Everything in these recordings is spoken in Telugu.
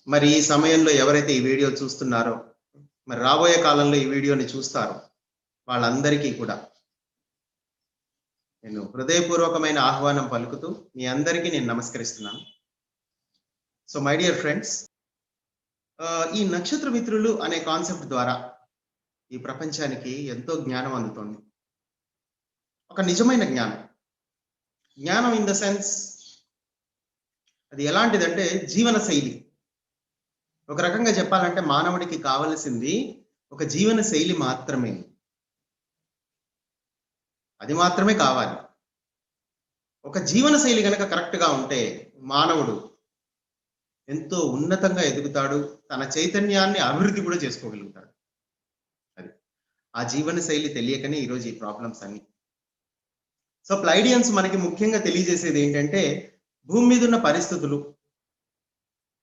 మరి ఈ సమయంలో ఎవరైతే ఈ వీడియో చూస్తున్నారో, మరి రాబోయే కాలంలో ఈ వీడియోని చూస్తారో వాళ్ళందరికీ కూడా నేను హృదయపూర్వకమైన ఆహ్వానం పలుకుతూ మీ అందరికీ నేను నమస్కరిస్తున్నాను. సో మై డియర్ ఫ్రెండ్స్, ఈ నక్షత్ర మిత్రులు అనే కాన్సెప్ట్ ద్వారా ఈ ప్రపంచానికి ఎంతో జ్ఞానం అందుతోంది. ఒక నిజమైన జ్ఞానం. జ్ఞానం ఇన్ ద సెన్స్ అది ఎలాంటిదంటే జీవన శైలి. ఒక రకంగా చెప్పాలంటే మానవుడికి కావలసింది ఒక జీవన శైలి మాత్రమే. అది మాత్రమే కావాలి. ఒక జీవన శైలి కనుక కరెక్ట్గా ఉంటే మానవుడు ఎంతో ఉన్నతంగా ఎదుగుతాడు, తన చైతన్యాన్ని అభివృద్ధి కూడా చేసుకోగలుగుతాడు. అది ఆ జీవన శైలి తెలియకనే ఈరోజు ఈ ప్రాబ్లమ్స్ అన్ని. సో ప్లైడియన్స్ మనకి ముఖ్యంగా తెలియజేసేది ఏంటంటే భూమి మీద ఉన్న పరిస్థితులు,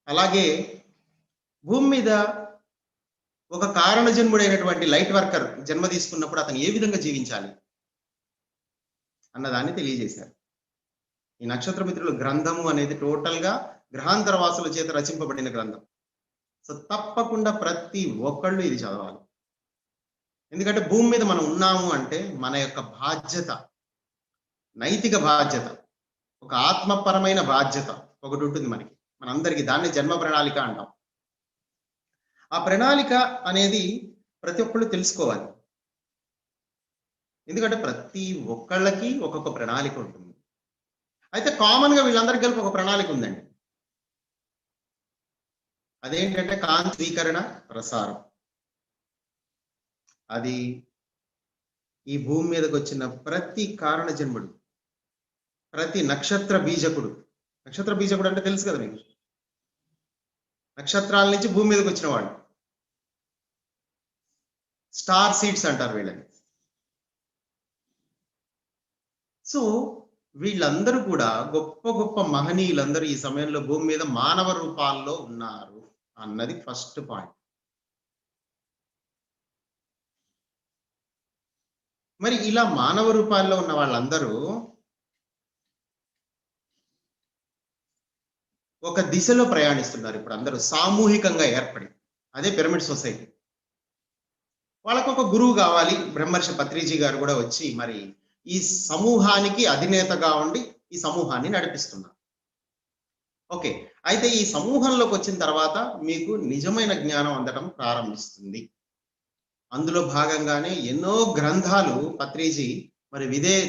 అలాగే భూమి మీద ఒక కారణజన్ముడైనటువంటి లైట్ వర్కర్ జన్మ తీసుకున్నప్పుడు అతను ఏ విధంగా జీవించాలి అన్నదాన్ని తెలియజేశారు. ఈ నక్షత్ర మిత్రులు గ్రంథము అనేది టోటల్గా గ్రహాంతర వాసుల చేత రచింపబడిన గ్రంథం. సో తప్పకుండా ప్రతి ఒక్కళ్ళు ఇది చదవాలి. ఎందుకంటే భూమి మీద మనం ఉన్నాము అంటే మన యొక్క బాధ్యత, నైతిక బాధ్యత, ఒక ఆత్మపరమైన బాధ్యత ఒకటి ఉంటుంది మనకి, మనందరికీ. దాన్ని జన్మ ప్రణాళిక అంటాం. ఆ ప్రణాళిక అనేది ప్రతి ఒక్కళ్ళు తెలుసుకోవాలి. ఎందుకంటే ప్రతి ఒక్కళ్ళకి ఒక్కొక్క ప్రణాళిక ఉంటుంది. అయితే కామన్గా వీళ్ళందరికీ కలిపి ఒక ప్రణాళిక ఉందండి. అదేంటంటే కాంతి స్వీకరణ ప్రసారం. అది ఈ భూమి మీదకి వచ్చిన ప్రతి కారణ జన్ముడు, ప్రతి నక్షత్ర బీజకుడు. నక్షత్ర బీజకుడు అంటే తెలుసు కదా మీకు, నక్షత్రాల నుంచి భూమి మీదకి వచ్చిన వాడు. స్టార్ సీడ్స్ అంటారు వీళ్ళని. సో వీళ్ళందరూ కూడా గొప్ప గొప్ప మహనీయులందరూ ఈ సమయంలో భూమి మీద మానవ రూపాల్లో ఉన్నారు అన్నది ఫస్ట్ పాయింట్. మరి ఇలా మానవ రూపాల్లో ఉన్న వాళ్ళందరూ ఒక దిశలో ప్రయాణిస్తున్నారు. ఇప్పుడు అందరూ సామూహికంగా ఏర్పడి, అదే పిరమిడ్ సొసైటీ. వాళ్ళకు ఒక గురువు కావాలి. బ్రహ్మర్షి పత్రిజీ గారు కూడా వచ్చి మరి ఈ సమూహానికి అధినేతగా ఉండి ఈ సమూహాన్ని నడిపిస్తున్నారు. ఓకే, అయితే ఈ సమూహంలోకి వచ్చిన తర్వాత మీకు నిజమైన జ్ఞానం అందడం ప్రారంభిస్తుంది. అందులో భాగంగానే ఎన్నో గ్రంథాలు పత్రిజీ మరి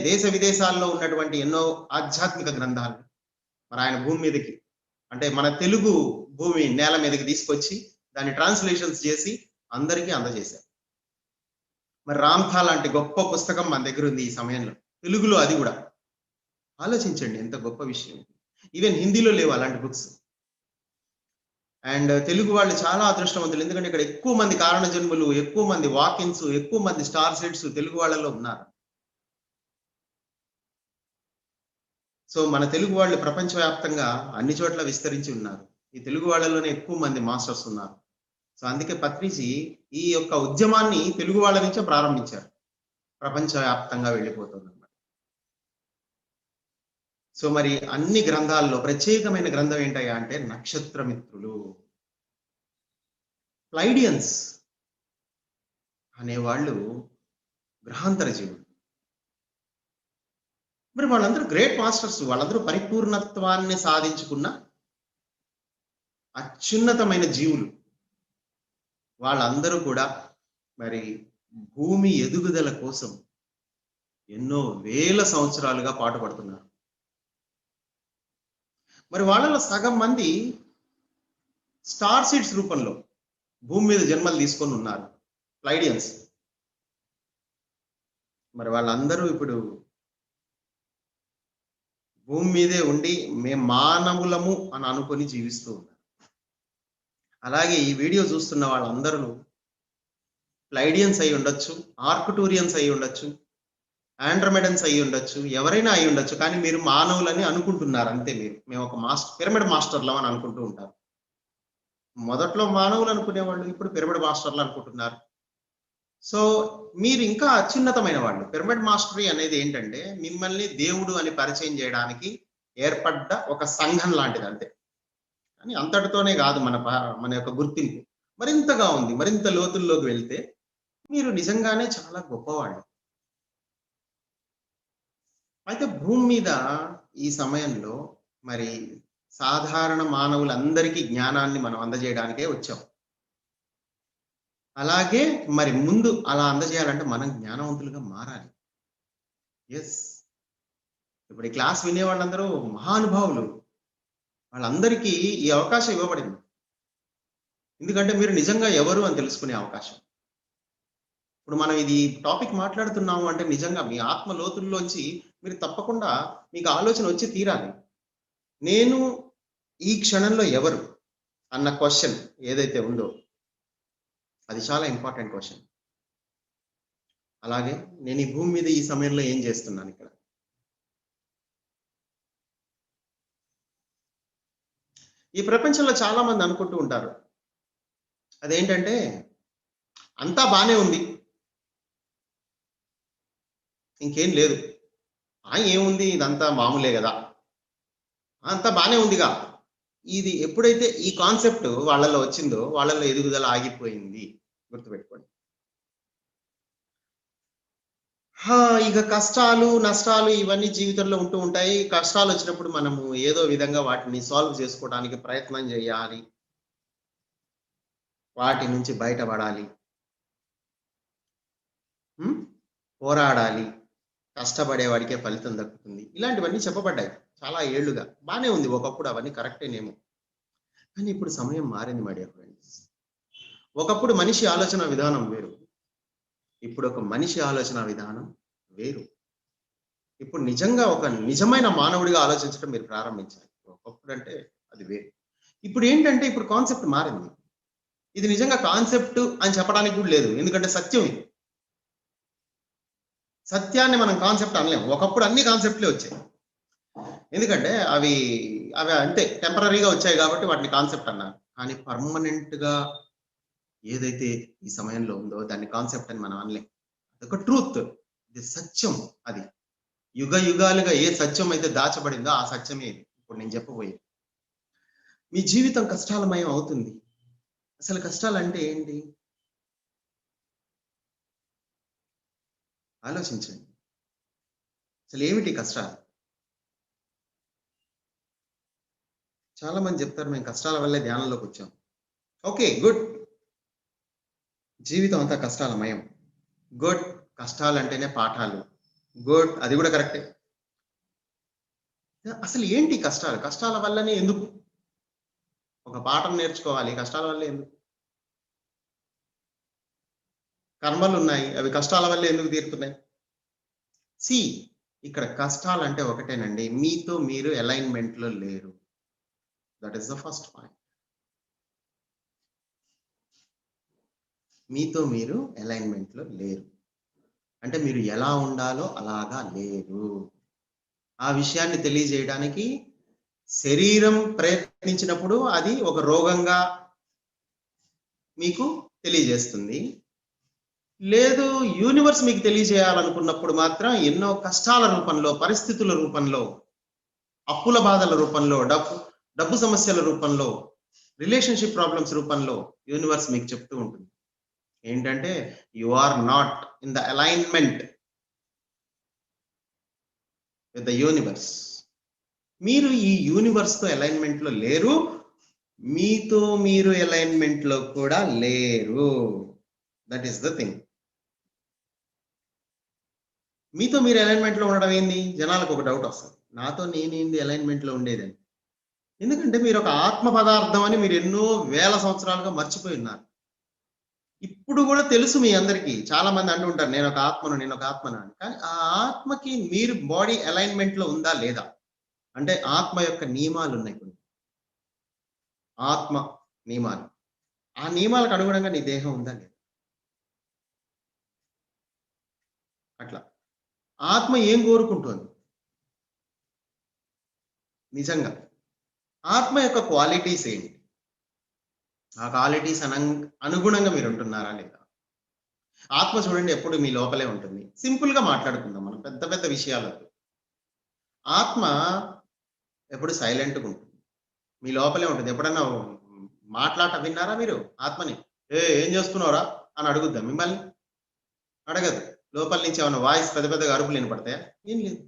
దేశ విదేశాల్లో ఉన్నటువంటి ఎన్నో ఆధ్యాత్మిక గ్రంథాలు మరి ఆయన భూమి మీదకి, అంటే మన తెలుగు భూమి నేల మీదకి తీసుకొచ్చి దాన్ని ట్రాన్స్లేషన్స్ చేసి అందరికీ అందజేశారు. మరి రామ్థా లాంటి గొప్ప పుస్తకం మన దగ్గర ఉంది ఈ సమయంలో, తెలుగులో. అది కూడా ఆలోచించండి, ఎంత గొప్ప విషయం. ఈవెన్ హిందీలో లేవు అలాంటి బుక్స్. అండ్ తెలుగు వాళ్ళు చాలా అదృష్టవంతులు, ఎందుకంటే ఇక్కడ ఎక్కువ మంది కారణ జన్ములు, ఎక్కువ మంది వాకిన్స్, ఎక్కువ మంది స్టార్ సెట్స్ తెలుగు వాళ్ళలో ఉన్నారు. సో మన తెలుగు వాళ్ళు ప్రపంచవ్యాప్తంగా అన్ని చోట్ల విస్తరించి ఉన్నారు. ఈ తెలుగు వాళ్ళలోనే ఎక్కువ మంది మాస్టర్స్ ఉన్నారు. సో అందుకే పత్రిజీ ఈ యొక్క ఉద్యమాన్ని తెలుగు వాళ్ళ నుంచే ప్రారంభించారు, ప్రపంచవ్యాప్తంగా వెళ్ళిపోతుంది అన్నమాట. సో మరి అన్ని గ్రంథాల్లో ప్రత్యేకమైన గ్రంథం ఏంటయ్యా అంటే నక్షత్ర మిత్రులు. ప్లైడియన్స్ అనేవాళ్ళు గ్రహాంతర జీవులు. మరి వాళ్ళందరూ గ్రేట్ మాస్టర్స్, వాళ్ళందరూ పరిపూర్ణత్వాన్ని సాధించుకున్న అత్యున్నతమైన జీవులు. వాళ్ళందరూ కూడా మరి భూమి ఎదుగుదల కోసం ఎన్నో వేల సంవత్సరాలుగా పాటుపడుతున్నారు. మరి వాళ్ళలో సగం మంది స్టార్ సీడ్స్ రూపంలో భూమి మీద జన్మలు తీసుకొని ఉన్నారు, ప్లైడియన్స్. మరి వాళ్ళందరూ ఇప్పుడు భూమి మీదే ఉండి మేము మానవులము అని అనుకొని జీవిస్తూ ఉన్నారు. అలాగే ఈ వీడియో చూస్తున్న వాళ్ళందరూ ప్లైడియన్స్ అయి ఉండొచ్చు, ఆర్క్టూరియన్స్ అయి ఉండొచ్చు, ఆండ్రోమెడన్స్ అయి ఉండొచ్చు, ఎవరైనా అయి ఉండొచ్చు. కానీ మీరు మానవులని అనుకుంటున్నారు అంతే. మేము ఒక పిరమిడ్ మాస్టర్లం అని అనుకుంటూ ఉంటారు. మొదట్లో మానవులు అనుకునేవాళ్ళు, ఇప్పుడు పిరమిడ్ మాస్టర్లు అనుకుంటున్నారు. సో మీరు ఇంకా అత్యున్నతమైన వాళ్ళు. పిరమిడ్ మాస్టరీ అనేది ఏంటంటే మిమ్మల్ని దేవుడు అని పరిచయం చేయడానికి ఏర్పడ్డ ఒక సంఘం లాంటిది అంతే. కానీ అంతటితోనే కాదు మన యొక్క గుర్తింపు మరింతగా ఉంది. మరింత లోతుల్లోకి వెళ్తే మీరు నిజంగానే చాలా గొప్పవాళ్ళు. అయితే భూమి మీద ఈ సమయంలో మరి సాధారణ మానవులందరికీ జ్ఞానాన్ని మనం అందజేయడానికే వచ్చాం. అలాగే మరి ముందు అలా అందజేయాలంటే మనం జ్ఞానవంతులుగా మారాలి. యెస్. ఇప్పుడు ఈ క్లాస్ వినేవాళ్ళందరూ మహానుభావులు. వాళ్ళందరికీ ఈ అవకాశం ఇవ్వబడింది. ఎందుకంటే మీరు నిజంగా ఎవరు అని తెలుసుకునే అవకాశం. ఇప్పుడు మనం ఇది టాపిక్ మాట్లాడుతున్నాము అంటే నిజంగా మీ ఆత్మ లోతుల్లోంచి మీరు తప్పకుండా మీకు ఆలోచన వచ్చి తీరాలి. నేను ఈ క్షణంలో ఎవరు అన్న క్వశ్చన్ ఏదైతే ఉందో అది చాలా ఇంపార్టెంట్ క్వశ్చన్. అలాగే నేను ఈ భూమి మీద ఈ సమయంలో ఏం చేస్తున్నాను ఇక్కడ? ఈ ప్రపంచంలో చాలా మంది అనుకుంటూ ఉంటారు. అదేంటంటే అంతా బానే ఉంది. ఇంకేం లేదు. ఏముంది ఇదంతా మామూలే గదా! అంతా బానే ఉందిగా. ఇది ఎప్పుడైతే ఈ కాన్సెప్ట్ వాళ్ళలో వచ్చిందో వాళ్ళలో ఎదుగుదల ఆగిపోయింది. గుర్తుపెట్టుకోండి. ఇక కష్టాలు, నష్టాలు ఇవన్నీ జీవితంలో ఉంటూ ఉంటాయి. కష్టాలొచ్చినప్పుడు మనము ఏదో విధంగా వాటిని సాల్వ్ చేసుకోవడానికి ప్రయత్నం చేయాలి. వాటి నుంచి బయటపడాలి. పోరాడాలి. కష్టపడేవాడికే ఫలితం దక్కుతుంది. ఇలాంటివన్నీ చెప్పబడ్డాయి చాలా ఏళ్లుగా. బానే ఉంది. ఒకప్పుడు అవన్నీ కరెక్టేనేమో. కానీ ఇప్పుడు సమయం మారింది మై డియర్ ఫ్రెండ్స్. ఒకప్పుడు మనిషి ఆలోచన విధానం వేరు. ఇప్పుడు ఒక మనిషి ఆలోచన విధానం వేరు. ఇప్పుడు నిజంగా ఒక నిజమైన మానవుడిగా ఆలోచించడం మీరు ప్రారంభించాలి. ఒకప్పుడంటే అది వేరు. ఇప్పుడు ఏంటంటే ఇప్పుడు కాన్సెప్ట్ మారింది. ఇది నిజంగా కాన్సెప్ట్ అని చెప్పడానికి కూడా లేదు. ఎందుకంటే సత్యం ఇది. సత్యాన్ని మనం కాన్సెప్ట్ అనలేము. ఒకప్పుడు అన్ని కాన్సెప్ట్లే వచ్చాయి. ఎందుకంటే అవి అవి అంతే టెంపరరీగా వచ్చాయి కాబట్టి వాటిని కాన్సెప్ట్ అన్నారు. కానీ పర్మనెంట్ గా ఏదైతే ఈ సమయంలో ఉందో దాన్ని కాన్సెప్ట్ అని మనం అనలేం. అదొక ట్రూత్. ఇది సత్యం. అది యుగ యుగాలుగా ఏ సత్యం అయితే దాచబడిందో ఆ సత్యమే ఇది. ఇప్పుడు నేను చెప్పబోయేది. మీ జీవితం కష్టాలమయం అవుతుంది. అసలు కష్టాలు అంటే ఏంటి? ఆలోచించండి. అసలు ఏమిటి కష్టాలు? చాలా మంది చెప్తారు మేము కష్టాల వల్లే ధ్యానంలోకి వచ్చాం. Okay, good. జీవితం అంతా కష్టాలమయం. గుడ్. కష్టాలంటేనే పాఠాలు. గుడ్. అది కూడా కరెక్టే. అసలు ఏంటి కష్టాలు? కష్టాల వల్లనే ఎందుకు? ఒక పాఠం నేర్చుకోవాలి. కష్టాల వల్లే ఎందుకు? కర్మలు ఉన్నాయి. అవి కష్టాల వల్లే ఎందుకు తీరుతున్నాయి? సి ఇక్కడ కష్టాలు అంటే ఒకటేనండి. మీతో మీరు అలైన్మెంట్ లో లేరు. That is the first point. మీతో మీరు అలైన్మెంట్ లో లేరు. అంటే మీరు ఎలా ఉండాలో అలాగా లేరు. ఆ విషయాన్ని తెలియజేయడానికి శరీరం ప్రయత్నించినప్పుడు అది ఒక రోగంగా మీకు తెలియజేస్తుంది. లేదు యూనివర్స్ మీకు తెలియజేయాలనుకున్నప్పుడు మాత్రం ఎన్నో కష్టాల రూపంలో, పరిస్థితుల రూపంలో, అప్పుల బాధల రూపంలో, డబ్బు సమస్యల రూపంలో, రిలేషన్షిప్ ప్రాబ్లమ్స్ రూపంలో యూనివర్స్ మీకు చెప్తూ ఉంటుంది. ఏంటంటే you are not in the alignment with the universe. మీరు ఈ యూనివర్స్ తో అలైన్మెంట్ లో లేరు. మీతో మీరు అలైన్మెంట్ లో కూడా లేరు. That is the thing. మీతో మీరు అలైన్మెంట్ లో ఉండడం ఏంది? జనాలకు ఒక డౌట్ వస్తుంది. నాతో నేనేంది అలైన్మెంట్ లో ఉండేదని. ఎందుకంటే మీరు ఒక ఆత్మ పదార్థం అని మీరు ఎన్నో వేల సంవత్సరాలుగా మర్చిపోయి ఉన్నారు. ఇప్పుడు కూడా తెలుసు మీ అందరికీ. చాలా మంది అంటూ ఉంటారు నేను ఒక ఆత్మను అని. కానీ ఆ ఆత్మకి మీరు బాడీ అలైన్మెంట్ లో ఉందా లేదా? అంటే ఆత్మ యొక్క నియమాలు ఉన్నాయి కొన్ని. ఆత్మ నియమాలు. ఆ నియమాలకు అనుగుణంగా నీ దేహం ఉందా లేదా? అట్లా. ఆత్మ ఏం కోరుకుంటుంది? నిజంగా. ఆత్మ యొక్క క్వాలిటీస్ ఏంటి? ఆ క్వాలిటీస్ అనుగుణంగా మీరు ఉంటున్నారా లేదా? ఆత్మ చూడండి ఎప్పుడు మీ లోపలే ఉంటుంది. సింపుల్ గా మాట్లాడుకుందాం మనం పెద్ద విషయాలకు. ఆత్మ ఎప్పుడు సైలెంట్‌గా ఉంటుంది. మీ లోపలే ఉంటుంది. ఎప్పుడన్నా మాట్లాట విన్నారా మీరు ఆత్మని? ఏం చేస్తున్నావురా అని అడుగుద్దా మిమ్మల్ని? అడగదు. లోపల నుంచి ఏమన్నా వాయిస్ పెద్ద పెద్దగా అరుపులు వినపడతాయా? ఏం లేదు.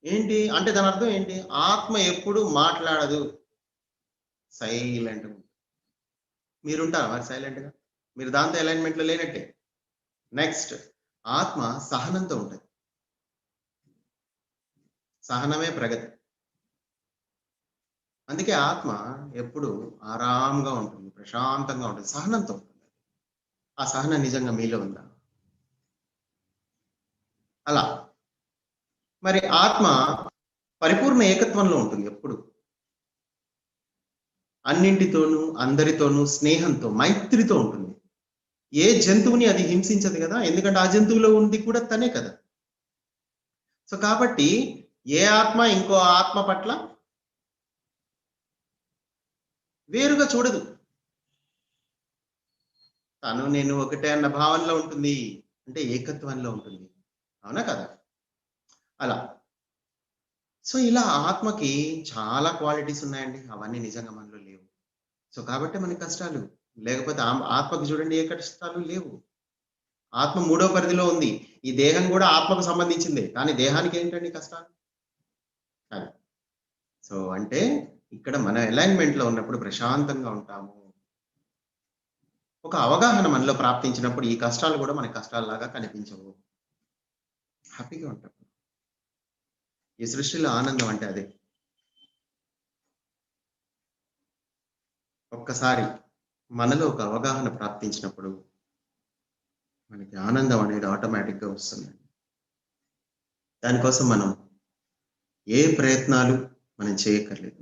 ఏంటి అంటే దాని అర్థం ఏంటి? ఆత్మ ఎప్పుడు మాట్లాడదు. సైలెంట్. మీరుంటారా మరి సైలెంట్‌గా? మీరు దాంతో అలైన్‌మెంట్‌లో లేనట్టే. నెక్స్ట్ ఆత్మ సహనంతో ఉంటది. సహనమే ప్రగతి. అందుకే ఆత్మ ఎప్పుడు ఆరాంగా ఉంటుంది. ప్రశాంతంగా ఉంటుంది. సహనంతో ఉంటుంది. ఆ సహనం నిజంగా మీలో ఉందా? అలా. మరి ఆత్మ పరిపూర్ణ ఏకత్వంలో ఉంటుంది ఎప్పుడు. అన్నింటితోనూ, అందరితోనూ స్నేహంతో, మైత్రితో ఉంటుంది. ఏ జంతువుని అది హింసించదు కదా! ఎందుకంటే ఆ జంతువులో ఉంది కూడా తనే కదా! సో, కాబట్టి ఏ ఆత్మ ఇంకో ఆత్మ పట్ల వేరుగా చూడదు. తను నేను ఒకటే అన్న భావనలో ఉంటుంది. అంటే ఏకత్వంలో ఉంటుంది. అవునా కదా! అలా. సో, ఇలా ఆత్మకి చాలా క్వాలిటీస్ ఉన్నాయండి. అవన్నీ నిజంగా మనలో లేవు. సో, కాబట్టే మనకి కష్టాలు. లేకపోతే ఆత్మకి చూడండి ఏ కష్టాలు లేవు. ఆత్మ మూడో పరిధిలో ఉంది. ఈ దేహం గూడా ఆత్మకు సంబంధించిందే. కానీ దేహానికి ఏంటండి కష్టాలు? అది. సో, అంటే ఇక్కడ మన అలైన్‌మెంట్‌లో ఉన్నప్పుడు ప్రశాంతంగా ఉంటాము. ఒక అవగాహన మనలో ప్రాప్తించినప్పుడు ఈ కష్టాలు గూడా మనకి కష్టాల్లాగా కనిపించవు. హ్యాపీగా ఉంటాం. ఈ సృష్టిలో ఆనందం అంటే అదే. ఒక్కసారి మనలో ఒక అవగాహన ప్రాప్తించినప్పుడు మనకి ఆనందం అనేది ఆటోమేటిక్‌గా వస్తుందండి. దానికోసం మనం ఏ ప్రయత్నాలు మనం చేయక్కర్లేదు.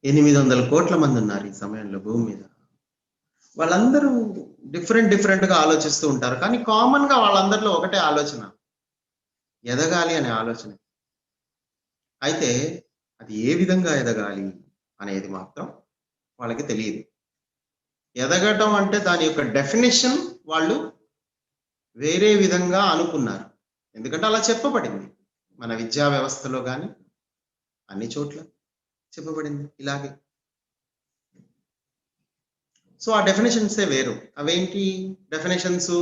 800,00,00,000 మందున్నారు ఈ సమయంలో భూమి మీద. వాళ్ళందరూ డిఫరెంట్‌గా ఆలోచిస్తూ ఉంటారు. కానీ కామన్‌గా వాళ్ళందరిలో ఒకటే ఆలోచన. ఎదగాలి అనే ఆలోచన. అయితే అది ఏ విధంగా ఎదగాలి అనేది మాత్రం వాళ్ళకి తెలీదు. ఎదగటం అంటే దాని యొక్క డెఫినిషన్ వాళ్ళు వేరే విధంగా అనుకున్నారు. ఎందుకంటే అలా చెప్పబడింది. మన విద్యా వ్యవస్థలో గాని, అన్ని చోట్ల చెప్పబడింది ఇలాగే. సో, ఆ డెఫినిషన్సే వేరు. అవేంటి డెఫినిషన్సు?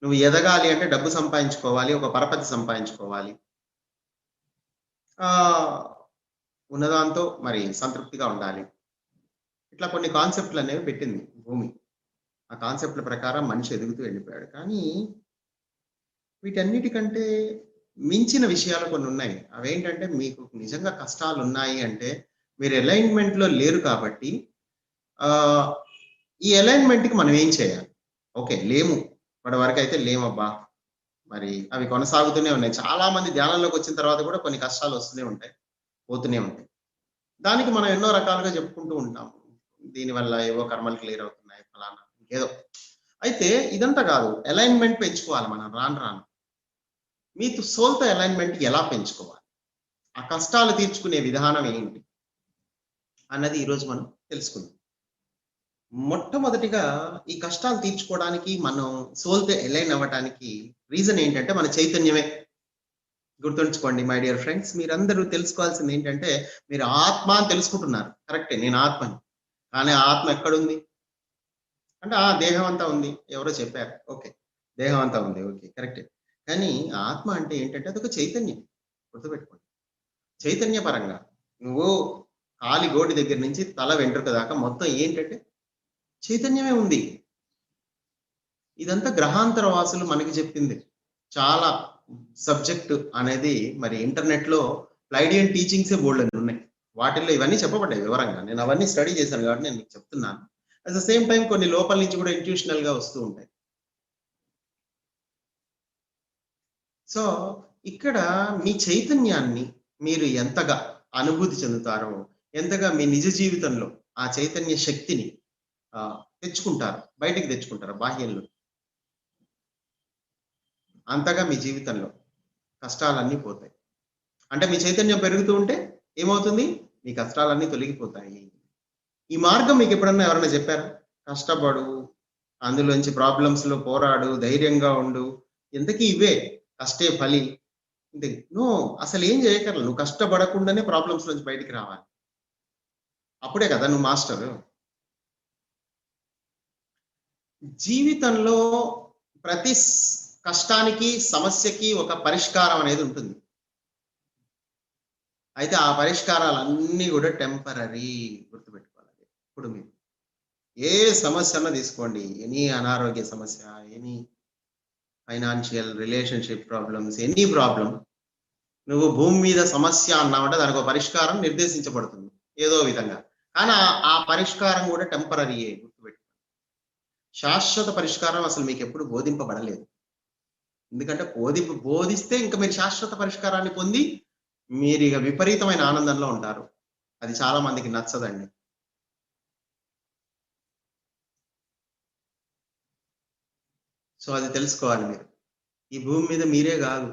నువ్వు ఎదగాలి అంటే డబ్బు సంపాదించుకోవాలి. ఒక పరపతి సంపాదించుకోవాలి. ఆహ్, ఉన్నదాంతో మరి సంతృప్తిగా ఉండాలి. ఇట్లా కొన్ని కాన్సెప్ట్‌లనేవి పెట్టింది భూమి. ఆ కాన్సెప్ట్‌ల ప్రకారం మనిషి ఎదుగుతూ వెళ్ళిపోయాడు. కానీ వీటన్నిటికంటే మించిన విషయాలు కొన్నున్నాయి. అవేంటంటే మీకు నిజంగా కష్టాలున్నాయి అంటే మీరు అలైన్‌మెంట్‌లో లేరు కాబట్టి ఆహ్, ఈ అలైన్‌మెంట్‌కి మనం ఏం చేయాలి? ఓకే. లేము. ఇప్పటి వరకైతే లేమబ్బా! మరి అవి కొనసాగుతూనే ఉన్నాయి. చాలా మంది ధ్యానంలోకొచ్చిన తర్వాత కూడా కొన్ని కష్టాలు వస్తూనే ఉంటాయి. పోతూనే ఉంటాయి. దానికి మనం ఎన్నో రకాలుగా చెప్పుకుంటూ ఉంటాం. దీనివల్ల ఏవో కర్మలు క్లియర్ అవుతున్నాయి. ఫలానా ఏదో. అయితే ఇదంతా కాదు. అలైన్‌మెంట్ పెంచుకోవాలి మనం రాను రాను. మీతో సోల్‌తో అలైన్‌మెంట్ ఎలా పెంచుకోవాలి? ఆ కష్టాలు తీర్చుకునే విధానం ఏంటి? అన్నది ఈరోజు మనం తెలుసుకుందాం. మొట్టమొదటిగా ఈ కష్టాలు తీర్చుకోవడానికి మనం సోల్‌తో అలైన్ అవ్వటానికి రీజన్ ఏంటంటే మన చైతన్యమే. గుర్తుంచుకోండి మై డియర్ ఫ్రెండ్స్. మీరందరూ తెలుసుకోవాల్సింది ఏంటంటే మీరు ఆత్మ అని తెలుసుకుంటున్నారు. కరెక్టే నేను ఆత్మని. కానీ ఆ ఆత్మ ఎక్కడుంది? అంటే ఆ! దేహం అంతా ఉంది. ఎవరో చెప్పారు. ఓకే. దేహం అంతా ఉంది. ఓకే. కరెక్టే. కానీ ఆత్మ అంటే ఏంటంటే అదొక చైతన్యం. గుర్తుపెట్టుకోండి. చైతన్య పరంగా నువ్వు కాలి గోటి దగ్గర నుంచి తల వెంట్రుక దాకా మొత్తం ఏంటంటే చైతన్యమే ఉంది. ఇదంతా గ్రహాంతర వాసులు మనకి చెప్పింది. చాలా సబ్జెక్ట్ అనేది మరి ఇంటర్నెట్‌లో ప్లైడియన్ టీచింగ్సే బోలెడన్నున్నాయి. వాటిల్లో ఇవన్నీ చెప్పబడ్డాయి వివరంగా. నేను అవన్నీ స్టడీ చేశాను కాబట్టి నేను మీకు చెప్తున్నాను. అట్ ద సేమ్ టైమ్ కొన్ని లోపల నుంచి కూడా ఇంట్యూషనల్‌గా వస్తూ ఉంటాయి. సో, ఇక్కడ మీ చైతన్యాన్ని మీరు ఎంతగా అనుభూతి చెందుతారో, ఎంతగా మీ నిజ జీవితంలో ఆ చైతన్య శక్తిని తెచ్చుకుంటారు. బయటికి తెచ్చుకుంటారు బాహ్యంలో. అంతగా మీ జీవితంలో కష్టాలన్నీ పోతాయి. అంటే మీ చైతన్యం పెరుగుతూ ఉంటే ఏమవుతుంది? మీ కష్టాలన్నీ తొలగిపోతాయి. ఈ మార్గం మీకెప్పుడన్నా ఎవరైనా చెప్పారా? కష్టపడు, అందులోంచి ప్రాబ్లమ్స్‌లో పోరాడు, ధైర్యంగా ఉండు. ఇంతకీ ఇవే కష్టే ఫలి. నో, అసలు ఏం చేయగలరు. నువ్వు కష్టపడకుండానే ప్రాబ్లమ్స్ నుంచి బయటికి రావాలి. అప్పుడే కదా నువ్వు మాస్టర్. జీవితంలో ప్రతి కష్టానికి, సమస్యకి ఒక పరిష్కారం అనేది ఉంటుంది. అయితే ఆ పరిష్కారాలన్నీ కూడా టెంపరరీ, గుర్తుపెట్టుకోవాలి. ఇప్పుడు మీరు ఏ సమస్య అన్నా తీసుకోండి, ఎనీ అనారోగ్య సమస్య, any financial, relationship problems, any problem, నువ్వు భూమి మీద సమస్య అన్నావంటే దానికి ఒక పరిష్కారం నిర్దేశించబడుతుంది ఏదో విధంగా. కానీ ఆ పరిష్కారం కూడా టెంపరరీయే, గుర్తుపెట్టుకోండి. శాశ్వత పరిష్కారం అసలు మీకు ఎప్పుడు బోధింపబడలేదు. ఎందుకంటే బోధిస్తే ఇంకా మీరు శాశ్వత పరిష్కారాన్ని పొంది మీరు ఇక విపరీతమైన ఆనందంలో ఉంటారు. అది చాలా మందికి నచ్చదండి. సో అది తెలుసుకోవాలి మీరు. ఈ భూమి మీద మీరే కాదు,